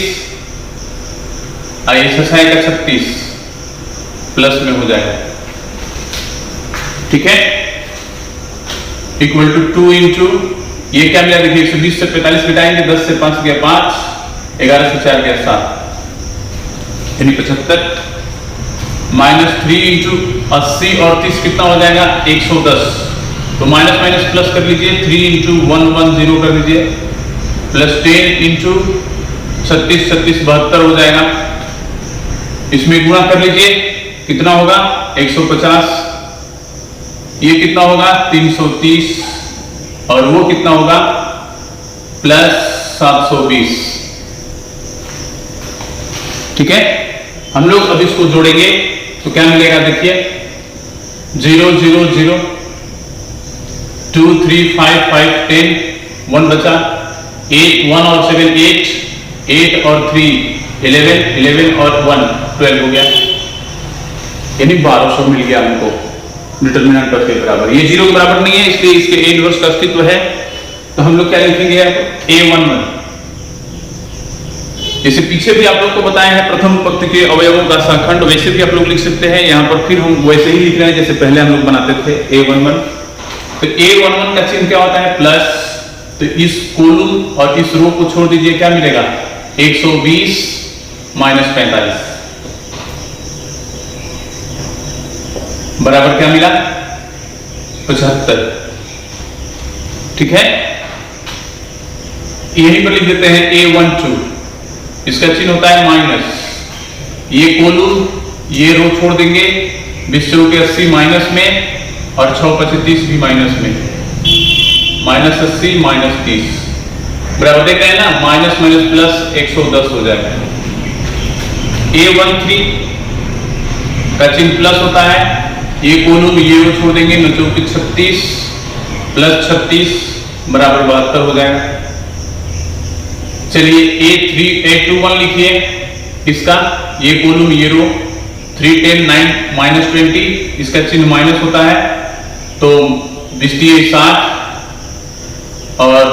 और ये 6 का 36 प्लस में हो जाएगा, ठीक है, इक्वल टू 2 इंटू ये क्या मिला, देखिए 120 से 45 घटाएंगे, 10 से 5 गया 5, 11 से 4 गया 7, यानी 75, -3 इंटू 80 और 30 कितना हो जाएगा 110। तो माइनस माइनस प्लस कर लीजिए, 3 इंटू 110 कर लीजिए, प्लस 10 इंटू 36 36 72 हो जाएगा। इसमें गुणा कर लीजिए, कितना होगा 150, ये कितना होगा 330, और वो कितना होगा प्लस 720, ठीक है। हम लोग अब इसको जोड़ेंगे तो क्या मिलेगा, देखिए 0 0 0 2 3 5 5 10 1 बचा, 8 1 और 7 8 8 और 3 11 11 और 1 12 हो गया, यानी 1200 मिल गया हमको डिटर्मिनेंट ऑफ a बराबर। ये 0 के बराबर नहीं है, इसलिए इसके a इनवर्स का अस्तित्व है। तो हम लोग क्या लिखेंगे a11। जैसे पीछे भी आप लोग को बताया है प्रथम पंक्ति के अवयवों का सहखंड, वैसे भी आप लोग लिख सकते हैं। यहाँ पर फिर हम वैसे ही लिख रहे हैं जैसे पहले हम लोग बनाते थे a11। तो a11 का चिन्ह क्या होता है प्लस, तो इस कॉलम और इस रो को छोड़ दीजिए, क्या मिलेगा 120 - 45 बराबर क्या मिला 75, ठीक है। यहीं पर लिख देते हैं a12, इसका चिन्ह होता है माइनस, ये कॉलम ये रो छोड़ देंगे, 20 के 80 माइनस में और 6 25 30 भी माइनस में, -80 -30 बराबर देख रहे हैं ना, माइनस माइनस प्लस 110 हो जाएगा। a13 का चिन्ह प्लस होता है, ये कॉलम ये रो छोड़ देंगे, 9 के 36 प्लस 36 बराबर 72 हो जाएगा। चलिए a21 लिखिए, इसका ये कॉलम ये रो 3 10 9 -20, इसका चिन्ह माइनस होता है, तो 20 60 और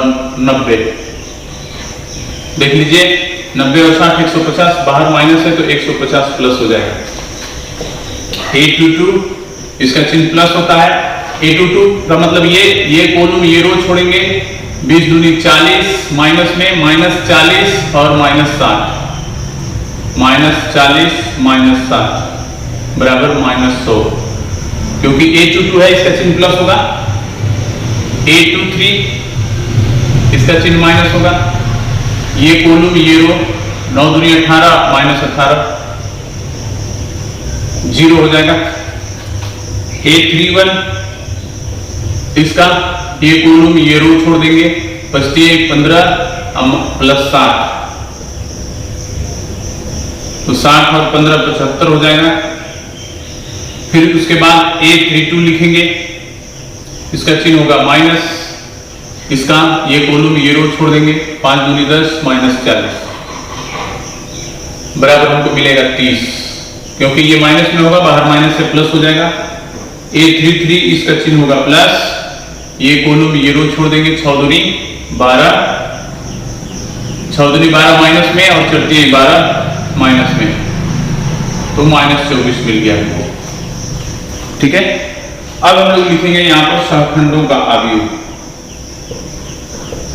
90। देख लीजिए 90 और 60 150, बाहर माइनस है तो 150 प्लस हो जाएगा। 822 इसका चिन्ह प्लस होता है। 822 का मतलब ये कॉलम ये रो छोड़ेंगे, 20 दूनी 40, माइनस में -40 और -60, -40 -60 बराबर -100, क्योंकि 822 है इसका चिन्ह प्लस होगा। 823 इसका चिन्ह माइनस होगा। ये कॉलम ये रो 9 दूनी 18 -18 0 हो जाएगा। 831 इसका ये कॉलम ये रो छोड़ देंगे, 25 15 प्लस 60 तो 60 और 15 75 हो जाएगा। फिर उसके बाद 832 लिखेंगे, इसका चिन्ह होगा माइनस, इसका ये कॉलम ये रो छोड़ देंगे, 5 दूनी 10 -40 बराबर हमको मिलेगा 30, क्योंकि ये माइनस में होगा, बाहर माइनस से प्लस हो जाएगा। 833 इसका चिन्ह होगा प्लस, ये कॉलम ये रो छोड़ देंगे, 6 दूनी 12, 6 दूनी 12 माइनस में और चलती है 12 माइनस में, तो -24 मिल गया हमको। ठीक है, अब हम लोग लिखेंगे यहां पर सहखंडों का अवयव,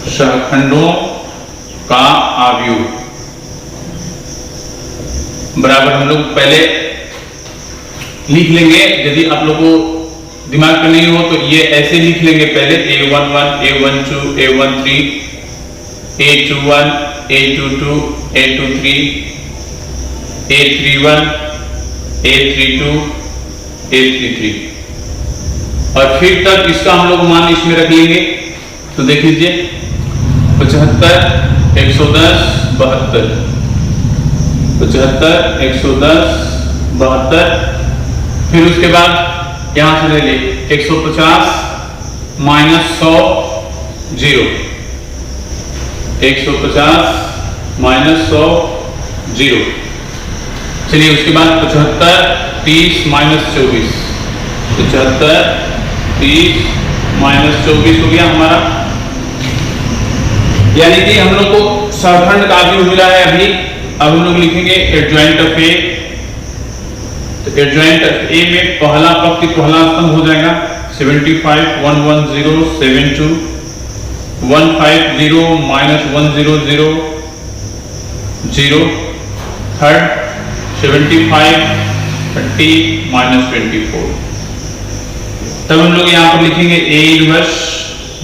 सहखंडों का अवयव बराबर हम लोग पहले लिख लेंगे। यदि आप लोग को दिमाग में नहीं हो तो ये ऐसे लिख लेंगे पहले, A11 A12 A13 A21 A22 A23 A31 A32 A33 और फिर तक इसका हम लोग मान इसमें रख लेंगे। तो देख लीजिए 75 110 72, 75 110 72, फिर उसके बाद यहां से ले ले 150 -100 0, 150 -100 0। चलिए उसके बाद 75 30 -24, 75 30 -24 हो गया हमारा। यानी कि हम लोग को सहखंड का अवयव मिला है अभी। अब हम लोग लिखेंगे एडजॉइंट ऑफ ए। तो एडजॉइंट ऑफ ए में पहला पंक्ति पहला स्तंभ हो जाएगा 75 110 72 150 -100 0, थर्ड 75 30 -24। तब हम लोग यहां पर लिखेंगे ए इनवर्स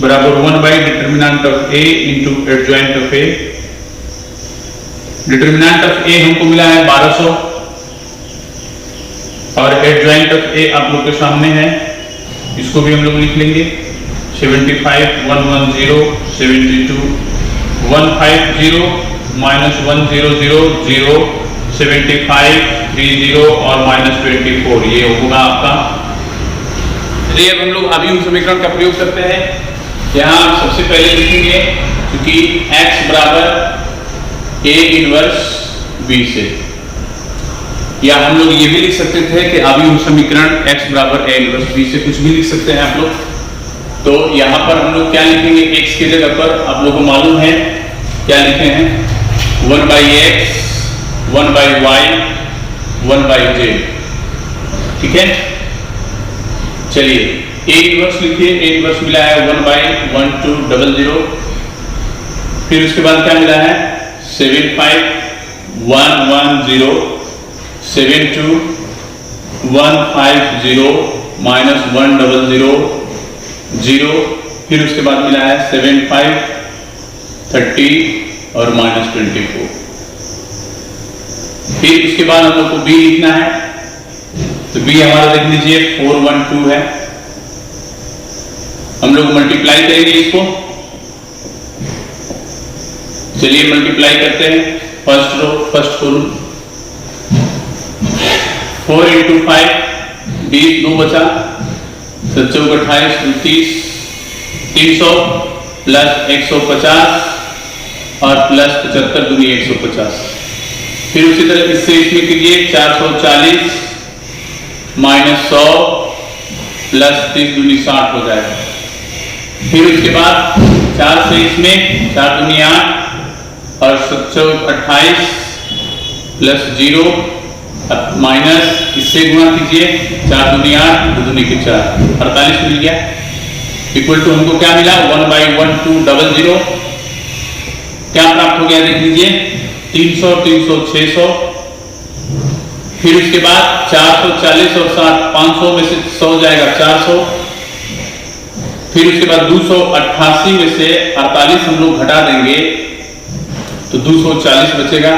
बराबर 1 determinant of a into adjoint of a. Determinant of a हमको मिला है 1200 और एडजॉइंट ऑफ ए आप लोग के सामने है, इसको भी हम लोग लिख लेंगे 75 110 72 150 -100 0 75 30 और -24 ये होगा आपका। चलिए अब हम लोग अभी उस समीकरण का प्रयोग करते हैं। यहाँ सबसे पहले लिखेंगे क्योंकि x बराबर a इनवर्स b से, या हम लोग ये भी लिख सकते थे कि अभी समीकरण x बराबर a इनवर्स b से, कुछ भी लिख सकते हैं आप लोग। तो यहाँ पर हम लोग क्या लिखेंगे, x की जगह पर आप लोगों को मालूम है क्या लिखे हैं 1/x 1/y 1/z। ठीक है, चलिए a इनवर्स लिखिए। a इनवर्स मिला है 1/1200। फिर उसके बाद क्या मिला है 75 110 72 150 -100 0। फिर उसके बाद मिला है 75 30 और -24। फिर उसके बाद हम लोग को b लिखना है। तो b हमारा देख लीजिए 412 है। हम लोग मल्टीप्लाई करेंगे इसको। चलिए मल्टीप्लाई करते हैं। फर्स्ट रो फर्स्ट कॉलम 4 × 5 20 2 बचा 7 × 28 30 300 प्लस 150 और प्लस 75 दूनी 150। फिर उसी तरह इससे इसमें कीजिए 440 -100 प्लस 30 दूनी 60 हो जाएगा। फिर उसके बाद 4 से इसमें 4 दूनी 8 और 7 28 प्लस 0 माइनस इससे गुणा कीजिए 4 दूनी 8 2 दूनी 4 48 मिल गया। इक्वल टू हमको क्या मिला 1/1200 क्या प्राप्त हो गया देख लीजिए 300 300 600। फिर उसके बाद 440 और 60 500 में से 100 जाएगा 400। फिर उसके बाद 288 में से 48 हम लोग घटा देंगे तो 240 बचेगा।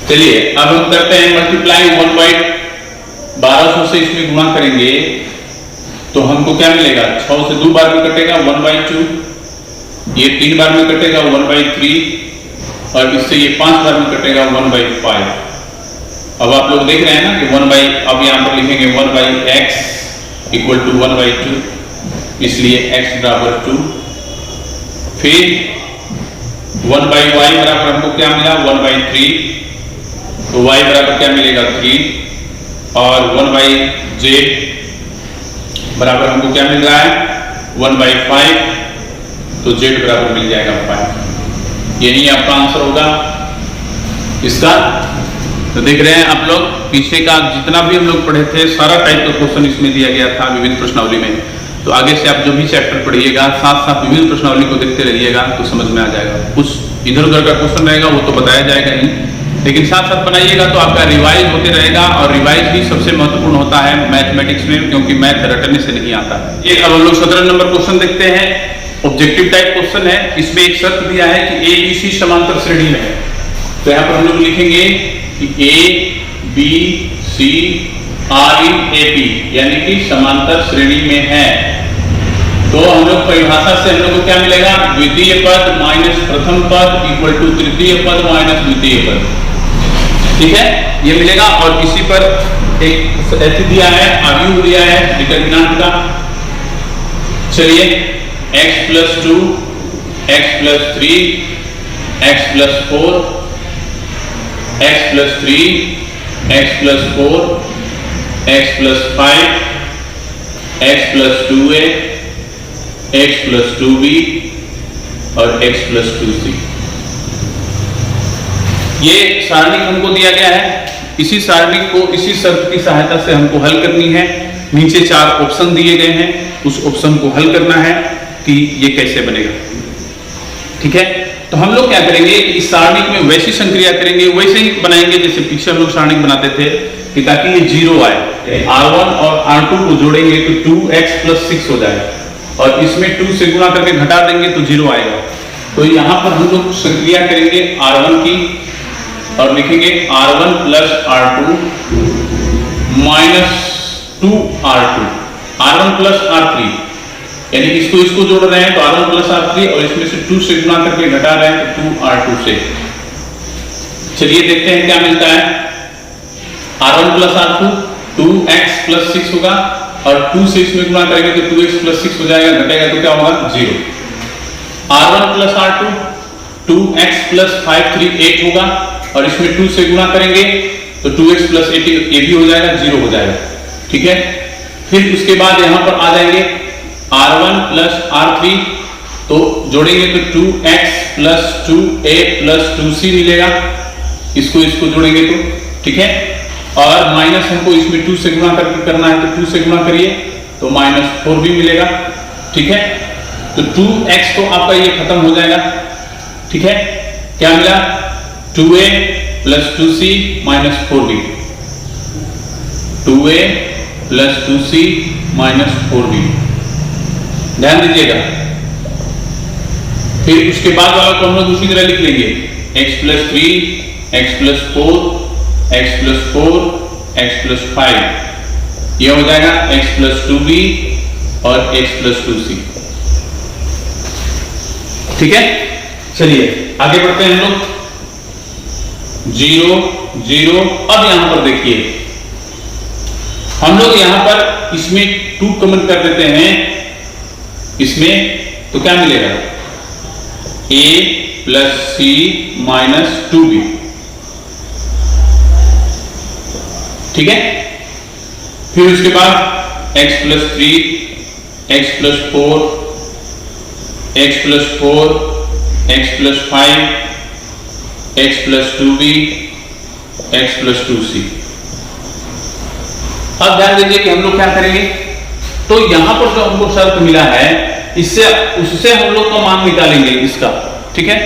चलिए अब हम करते हैं मल्टीप्लाई 1/1200 से इसमें गुणा करेंगे तो हमको क्या मिलेगा 6 से 2 बार में कटेगा 1/2, ये 3 बार में कटेगा 1/3 और इससे ये 5 बार में कटेगा 1/5। अब आप लोग देख रहे हैं ना कि अब यहां पर लिखेंगे 1/x इक्वल टू 1/2 इसलिए x बराबर 2। फिर 1/y बराबर हमको क्या मिला 1/3 तो y बराबर क्या मिलेगा 3 और 1/z बराबर हमको क्या मिल रहा है 1/5 तो z बराबर मिल जाएगा 5। यही आपका आंसर होगा इसका। तो देख रहे हैं आप लोग पीछे का जितना भी हम लोग पढ़े थे सारा टाइप का क्वेश्चन इसमें दिया गया था विभिन्न प्रश्नावली में। तो आगे से आप जो भी चैप्टर पढ़िएगा साथ साथ विभिन्न प्रश्नावली को देखते रहिएगा तो समझ में आ जाएगा। कुछ इधर उधर का क्वेश्चन रहेगा वो तो बताया जाएगा ही, लेकिन साथ साथ बनाइएगा तो आपका रिवाइज होते रहेगा और रिवाइज भी सबसे महत्वपूर्ण होता है मैथमेटिक्स में, क्योंकि मैथ रटने से नहीं आता। ये अब हम लोग 17 नंबर क्वेश्चन देखते हैं। ऑब्जेक्टिव टाइप क्वेश्चन है। इसमें एक शर्त दिया है कि ए बी सी समांतर श्रेणी में है। तो यहाँ पर हम लोग लिखेंगे कि A B C are in A P यानी कि समांतर श्रेणी में है। तो हम लोग परिभाषा से हम लोग को क्या मिलेगा द्वितीय पद माइनस प्रथम पद इक्वल टू तृतीय पद माइनस द्वितीय पद। ठीक है, ये मिलेगा। और इसी पर एक ऐसे दिया है आव्यूह दिया है डिटरमिनेंट का। चलिए x + 2 x + 3 x + 4 x + 3 x + 4 x + 5 x + 2a x + 2b और x + 2c। ये सारणिक हमको दिया गया है। इसी सारणिक को इसी शर्त की सहायता से हमको हल करनी है। नीचे 4 ऑप्शन दिए गए हैं, उस ऑप्शन को हल करना है कि ये कैसे बनेगा। ठीक है, तो हम लोग क्या करेंगे इस सारणिक में वैसी संक्रिया करेंगे, वैसे ही बनाएंगे जैसे पीछे हम लोग सारणिक बनाते थे कि ताकि ये 0 आए। R1 और R2 को जोड़ेंगे तो 2x + 6 हो जाएगा और इसमें 2 से गुणा करके घटा देंगे तो 0 आएगा। तो यहां पर हम लोग संक्रिया करेंगे R1 की और लिखेंगे R1 + R2 - 2R2 R1 + R3 यानी इसको जोड़ रहे हैं तो R1 + R3 और इसमें से 2 से गुणा करके घटा रहे हैं तो 2R2 से। चलिए देखते हैं क्या मिलता है। R1 + R2 2x + 6 होगा और 2 से इसमें गुणा करेंगे तो 2x + 6 हो जाएगा, घटेगा तो क्या होगा 0। R1 + R2 2x + 5 3 8 होगा और इसमें 2 से गुणा करेंगे तो 2x + 8 ये भी हो जाएगा 0 हो जाएगा। ठीक है, फिर उसके बाद यहां पर आ जाएंगे R1 + R3 तो जोड़ेंगे तो 2x + 2a + 2c मिलेगा, इसको जोड़ेंगे तो। ठीक है, और माइनस हमको इसमें 2 से गुणा करके करना है तो 2 से गुणा करिए तो -4 भी मिलेगा। ठीक है, तो 2x तो आपका ये खत्म हो जाएगा। ठीक है, क्या मिला 2a + 2c - 4b 2a + 2c - 4b। ध्यान दीजिएगा। फिर उसके बाद वाला को हम लोग उसी तरह लिख लेंगे x + 3 x + 4 x + 4 x + 5 ये हो जाएगा x + 2b और x + 2c। ठीक है, चलिए आगे बढ़ते हैं हम लोग। 0 0। अब यहां पर देखिए हम लोग यहां पर इसमें 2 कमेंट कर देते हैं इसमें तो क्या मिलेगा a + c - 2b। ठीक है, फिर उसके बाद x + 3 x plus 4, x plus 4, x plus 5, x plus 2b, x plus 2c। अब ध्यान दीजिए कि हम लोग क्या करेंगे, तो यहां पर जो हमको शर्त मिला है इससे उससे हम लोग का मान निकालेंगे इसका, ठीक है।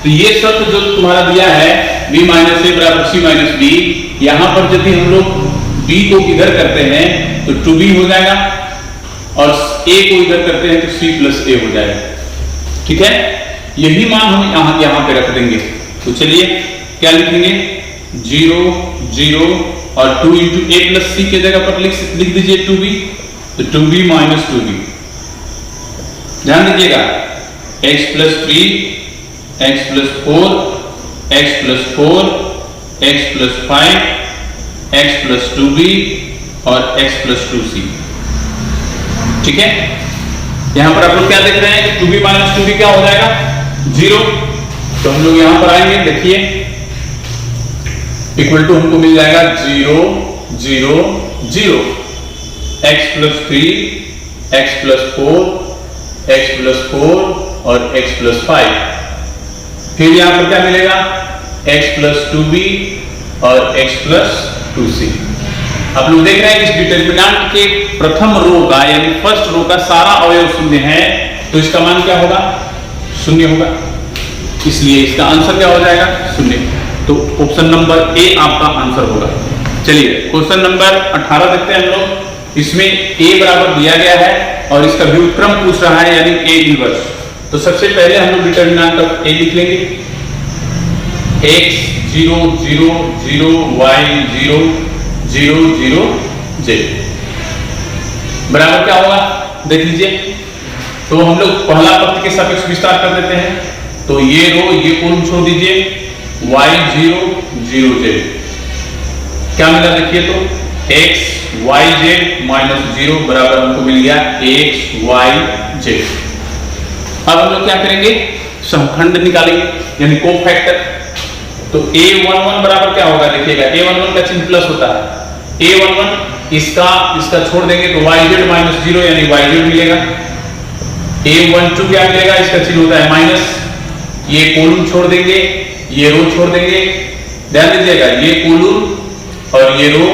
तो ये शर्त जो तुम्हारा दिया है b माइनस ए बराबर c माइनस बी, यहां पर यदि हम लोग b को इधर करते हैं तो 2b हो जाएगा और a को इधर करते हैं तो c प्लस a हो जाएगा, ठीक है। यही मान हम यहां पे रख देंगे। तो चलिए क्या लिखेंगे, 0 0 और 2 इंटू ए प्लस सी के जगह पर लिख दीजिए 2b, तो 2b माइनस 2b। ध्यान दीजिएगा x plus 3, x plus 4, x plus 4, x plus 5, x plus 2b और x प्लस 2c, ठीक है। यहां पर आप लोग क्या देख रहे हैं कि 2b माइनस 2b क्या हो जाएगा, 0। तो हम लोग यहां पर आएंगे, देखिए इक्वल टू हमको मिल जाएगा 0 0 0, x plus 3, x plus 4, x plus 4 और x प्लस 5। फिर यहां पर क्या मिलेगा, x प्लस 2b और x प्लस 2c। आप लोग देख रहे हैं इस डिटरमिनेंट के प्रथम रो का यानी फर्स्ट रो का सारा अवयव शून्य है, तो इसका मान क्या होगा, शून्य होगा, इसलिए इसका आंसर क्या हो जाएगा, शून्य। तो ऑप्शन नंबर ए आपका आंसर होगा। चलिए क्वेश्चन नंबर 18 देखते हैं हम लोग। इसमें a बराबर दिया गया है और इसका व्युत्क्रम पूछ रहा है यानी a इनवर्स। तो सबसे पहले हम लोग डिटरमिनेंट ऑफ a लिख लेंगे, x 0 0 0 y 0 0 0 z बराबर क्या होगा, देख लीजिए। तो हम लोग पहला पद के सापेक्ष विस्तार कर देते हैं, तो ये रो ये कॉलम छोड़ दीजिए, y 0 0 z क्या मिला, देखिए तो x y z माइनस 0 बराबर हमको मिल गया x y z। अब हम लोग क्या करेंगे, समखंड निकालेंगे यानी कोफैक्टर। तो a11 बराबर क्या होगा, देखिएगा a11 का चिन्ह प्लस होता है, a11 इसका छोड़ देंगे तो yz माइनस 0 यानी yz मिलेगा। a12 क्या मिलेगा, इसका चिन्ह होता है माइनस, ये कॉलम छोड़ देंगे ये रो छोड़ देंगे, ध्यान दीजिएगा ये कॉलम और ये रो,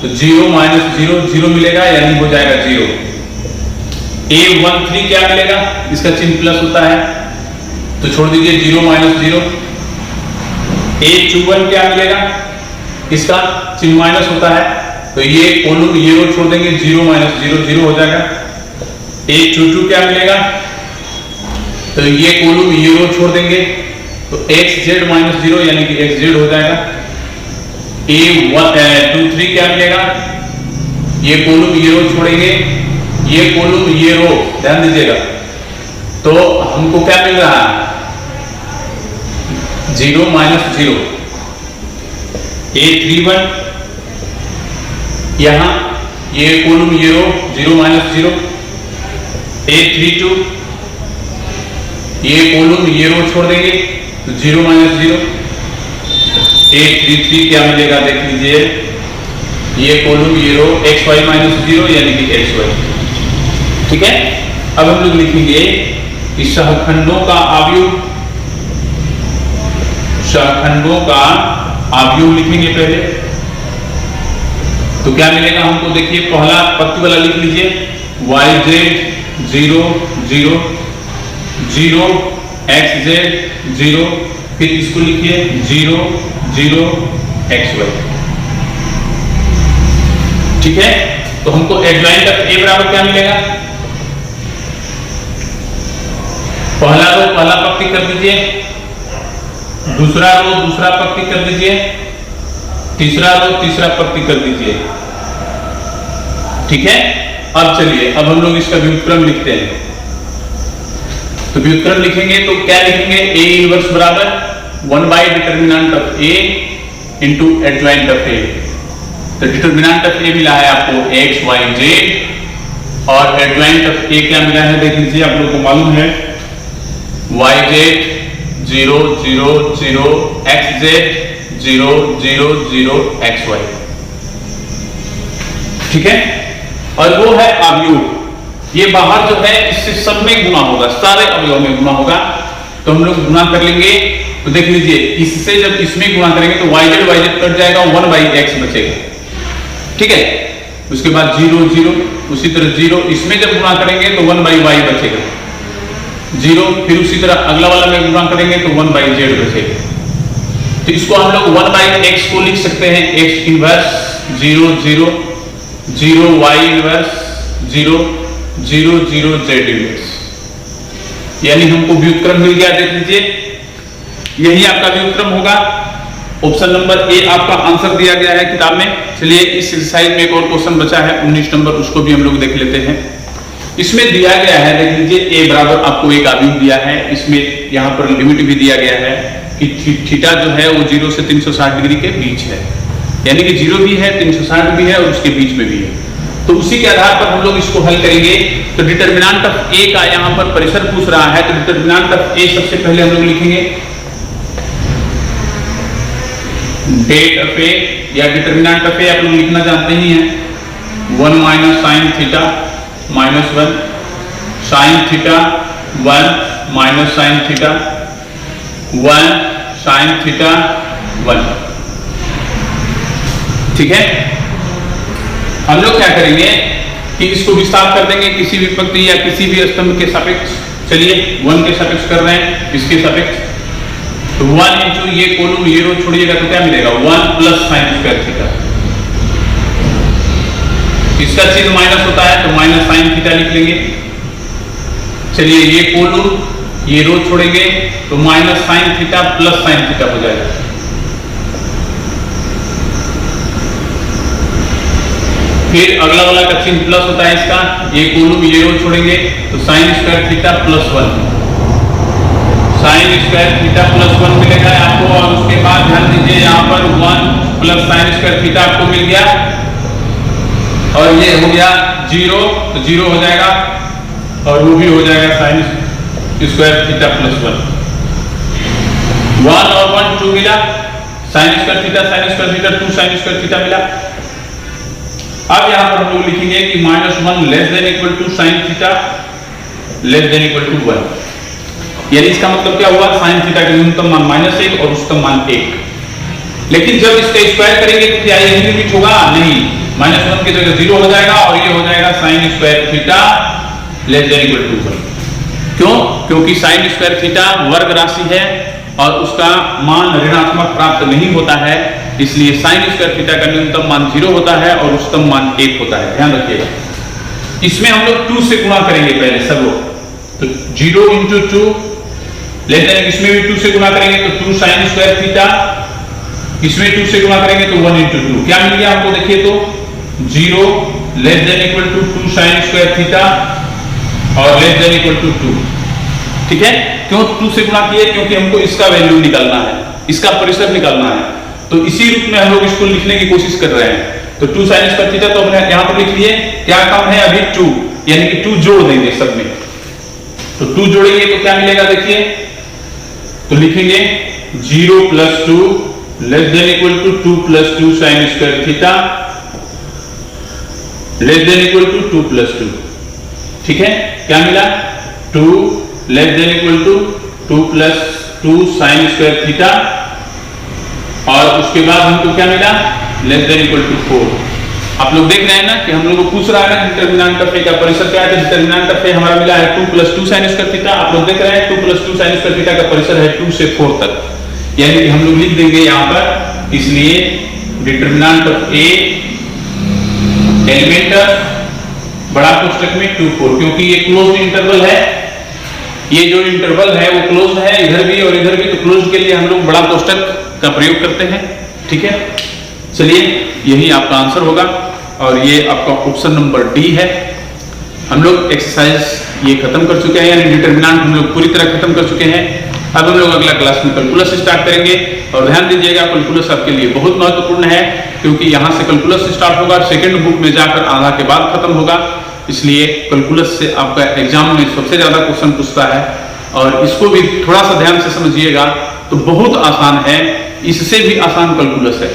तो 0 माइनस 0 0 मिलेगा यानी हो जाएगा 0। a13 क्या मिलेगा, इसका चिन्ह प्लस होता है तो छोड़ दीजिए 0 माइनस 0। a21 क्या मिलेगा, इसका चिन्ह माइनस होता है तो ये कॉलम ये रो छोड़ देंगे 0 माइनस 0 0 हो जाएगा। a22 क्या मिलेगा, तो ये कॉलम ये रो छोड़ देंगे तो xz माइनस 0 यानी कि xz हो जाएगा। a23 क्या मिलेगा, ये कॉलम ये रो छोड़ेंगे ये कॉलम ये रो, ध्यान दीजिएगा, तो हमको क्या मिल रहा है 0 माइनस 0। a31 यहां ये कॉलम ये रो 0 माइनस 0। a32 ये कॉलम ये रो छोड़ देंगे तो 0 माइनस 0। a33 क्या मिलेगा, देख लीजिए ये कॉलम ये रो xy माइनस 0 यानी कि xy, ठीक है। अब हम लोग लिखेंगे इस सहखंडों का आव्यूह लिखेंगे पहले। तो क्या मिलेगा हमको, देखिए पहला पत्ती वाला लिख लीजिए yz 0 0 0 xz 0, फिर इसको लिखिए 0 0 xy, ठीक है। तो हमको एडजॉइंट ऑफ a बराबर क्या मिलेगा, पहला रो पहला पंक्ति कर दीजिए, दूसरा रो दूसरा पंक्ति कर दीजिए, तीसरा रो तीसरा पंक्ति कर दीजिए, ठीक है। अब चलिए अब हम लोग इसका व्युत्क्रम लिखते हैं। तो व्युत्क्रम लिखेंगे तो क्या लिखेंगे, a इनवर्स बराबर 1 by determinant of a into adjoint of a। तो डिटरमिनेंट ऑफ a मिला है आपको x y z और एडजॉइंट ऑफ a क्या मिला है, देख लीजिए आप लोगों को मालूम है yz 0 0 0 xz 0 0 0 xy, ठीक है। और वो है आव्यूह। ये बाहर जो है इससे सब में गुना होगा, सारे अवयव में गुना होगा। तो हम लोग गुना कर लेंगे। तो देख लीजिए, इससे जब इसमें गुना करेंगे तो yz कट जाएगा, 1/x बचेगा, ठीक है। उसके बाद 0 0, उसी तरह 0, इसमें जब गुना करेंगे तो 1/y बचेगा 0, फिर उसी तरह अगला वाला में गुना करेंगे तो 1/z बचेगा। तो इसको हम लोग 1/x को लिख सकते हैं, x inverse 0 0 0, y inverse 0 0 0, z inverse, यानी हमको व्युत्क्रम मिल गया। देख लीजिए, यही आपका व्युत्क्रम होगा। ऑप्शन नंबर ए आपका आंसर दिया गया है किताब में। चलिए इस एक्सरसाइज में एक और क्वेश्चन बचा है 19 नंबर, उसको भी हम लोग देख लेते हैं। इसमें दिया गया है, देख लीजिए, a बराबर आपको एक आव्यूह दिया है। इसमें यहाँ पर लिमिट भी दिया गया है कि थीटा जो है वो 0 से 360 डिग्री के बीच है, यानी कि 0 भी है, 360 भी है और उसके बीच में भी है। तो उसी के आधार पर हम लोग इसको हल करेंगे। तो डिटरमिनेंट ऑफ ए का यहाँ पर परिसर पूछ रहा है, तो डिटरमिनेंट ऑफ ए सबसे पहले हम लोग लिखेंगे डेट ऑफ ए, या डिटरमिनेंट ऑफ ए आप लोग लिखना जानते ही हैं, 1 minus sine theta minus 1, sine theta 1 minus sine theta 1, sine theta 1, ठीक है। हम लोग क्या करेंगे कि इसको विस्तार कर देंगे किसी भी पंक्ति या किसी भी स्तंभ के सापेक्ष। चलिए 1 के सापेक्ष कर रहे हैं, इसके सापेक्ष, तो 1 इंटू ये कोलम, ये रो छोड़िएगा तो क्या मिलेगा, 1 प्लस साइन स्क्वायर थीटा। इसका चिन्ह माइनस होता है तो माइनस साइन थीटा लिख लेंगे। चलिए ये कोलम, ये रो छोड़ेंगे तो minus sine theta plus sine theta हो जाएगा। फिर अगला वाला का चिन्ह प्लस होता है इसका, ये कोलम, ये रो छोड़ेंगे तो sign square theta plus 1, sign square theta plus 1 मिलेगा आपको। और उसके बाद ध्यान दीजिए, यहाँ पर 1 प्लस साइन स्क्वायर थीटा आपको मिल गया, और ये हो गया 0, तो 0 हो जाएगा, और वो भी हो जाएगा साइन स्क्वायर थीटा प्लस 1। 1 और 1 2 मिला, sine square theta 2 sine square theta मिला। अब यहां पर हम लोग लिखेंगे कि -1 less than equal to sine theta less than equal to 1, यानी इसका मतलब क्या हुआ, साइन थीटा का न्यूनतम मान -1 और उच्चतम मान 1। लेकिन जब इसका स्क्वायर करेंगे तो क्या यही लिमिट होगा, नहीं, -1 की जगह 0 हो जाएगा और ये हो जाएगा sine square theta less than equal to 1। क्यों? क्योंकि साइन स्क्वायर थीटा वर्ग राशि है और उसका मान ऋणात्मक प्राप्त नहीं होता है, इसलिए साइन स्क्वायर थीटा का न्यूनतम मान 0 होता है और उच्चतम मान 1 होता है। ध्यान रखिएगा, इसमें हम लोग 2 से गुणा करेंगे पहले सब लोग, तो 0 इंटू 2 लेस देन, इसमें भी 2 से गुणा करेंगे तो 2 साइन स्क्वायर थीटा, इसमें 2 से गुणा करेंगे तो 1 इंटू 2, क्या मिल गया हमको, देखिए तो 0 less than equal to 2 sine square theta और लेस देन इक्वल टू 2, ठीक है। क्यों 2 से गुणा किए, क्योंकि हमको इसका वैल्यू निकालना है, इसका परिसर निकालना है, तो इसी रूप में हम लोग इसको लिखने की कोशिश कर रहे हैं। तो 2 साइन स्क्वायर थीटा तो हमने यहां पर लिख लिए, क्या कम है अभी 2, यानी कि 2 जोड़ देंगे सब में, तो 2 जोड़ेंगे तो क्या मिलेगा, देखिए तो लिखेंगे 0 plus 2 less than equal to 2 plus 2 sine square theta less than equal to 2 plus 2, ठीक है। क्या मिला, 2 less than equal to 2 plus 2 sine square theta, और उसके बाद हमको क्या मिला, लेस देन इक्वल टू 4। आप लोग देख रहे हैं ना कि हम लोग को पूछ रहा है ना डिटरमिनेंट ऑफ ए का परिसर क्या है, तो डिटरमिनेंट ऑफ ए हमारा मिला है 2 प्लस 2 साइन स्क्वायर थीटा। आप लोग देख रहे हैं 2 प्लस 2 साइन स्क्वायर थीटा का परिसर है 2 से 4 तक, यानी कि हम लोग लिख देंगे यहाँ पर, इसलिए डिटरमिनेंट ऑफ ए एलिमेंट बड़ा कोष्टक में 2 4, क्योंकि ये क्लोज्ड इंटरवल है, ये जो इंटरवल है वो क्लोज्ड है, इधर भी और इधर भी, तो क्लोज्ड के लिए हम लोग बड़ा कोष्टक का प्रयोग करते हैं, ठीक है। चलिए यही आपका आंसर होगा, और ये आपका ऑप्शन नंबर डी है। हम लोग एक्सरसाइज ये खत्म कर चुके हैं, यानी डिटरमिनेंट हम लोग पूरी तरह खत्म कर चुके हैं। अब हम लोग अगला क्लास में कैलकुलस स्टार्ट करेंगे, और ध्यान दीजिएगा कैलकुलस आपके लिए बहुत महत्वपूर्ण है, क्योंकि यहाँ से कैलकुलस स्टार्ट होगा, सेकंड बुक में जाकर आधा के बाद खत्म होगा, इसलिए कैलकुलस से आपका एग्जाम में सबसे ज्यादा क्वेश्चन पूछता है, और इसको भी थोड़ा सा ध्यान से समझिएगा तो बहुत आसान है, इससे भी आसान कैलकुलस है।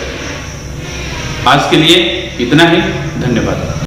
आज के लिए इतना ही, धन्यवाद।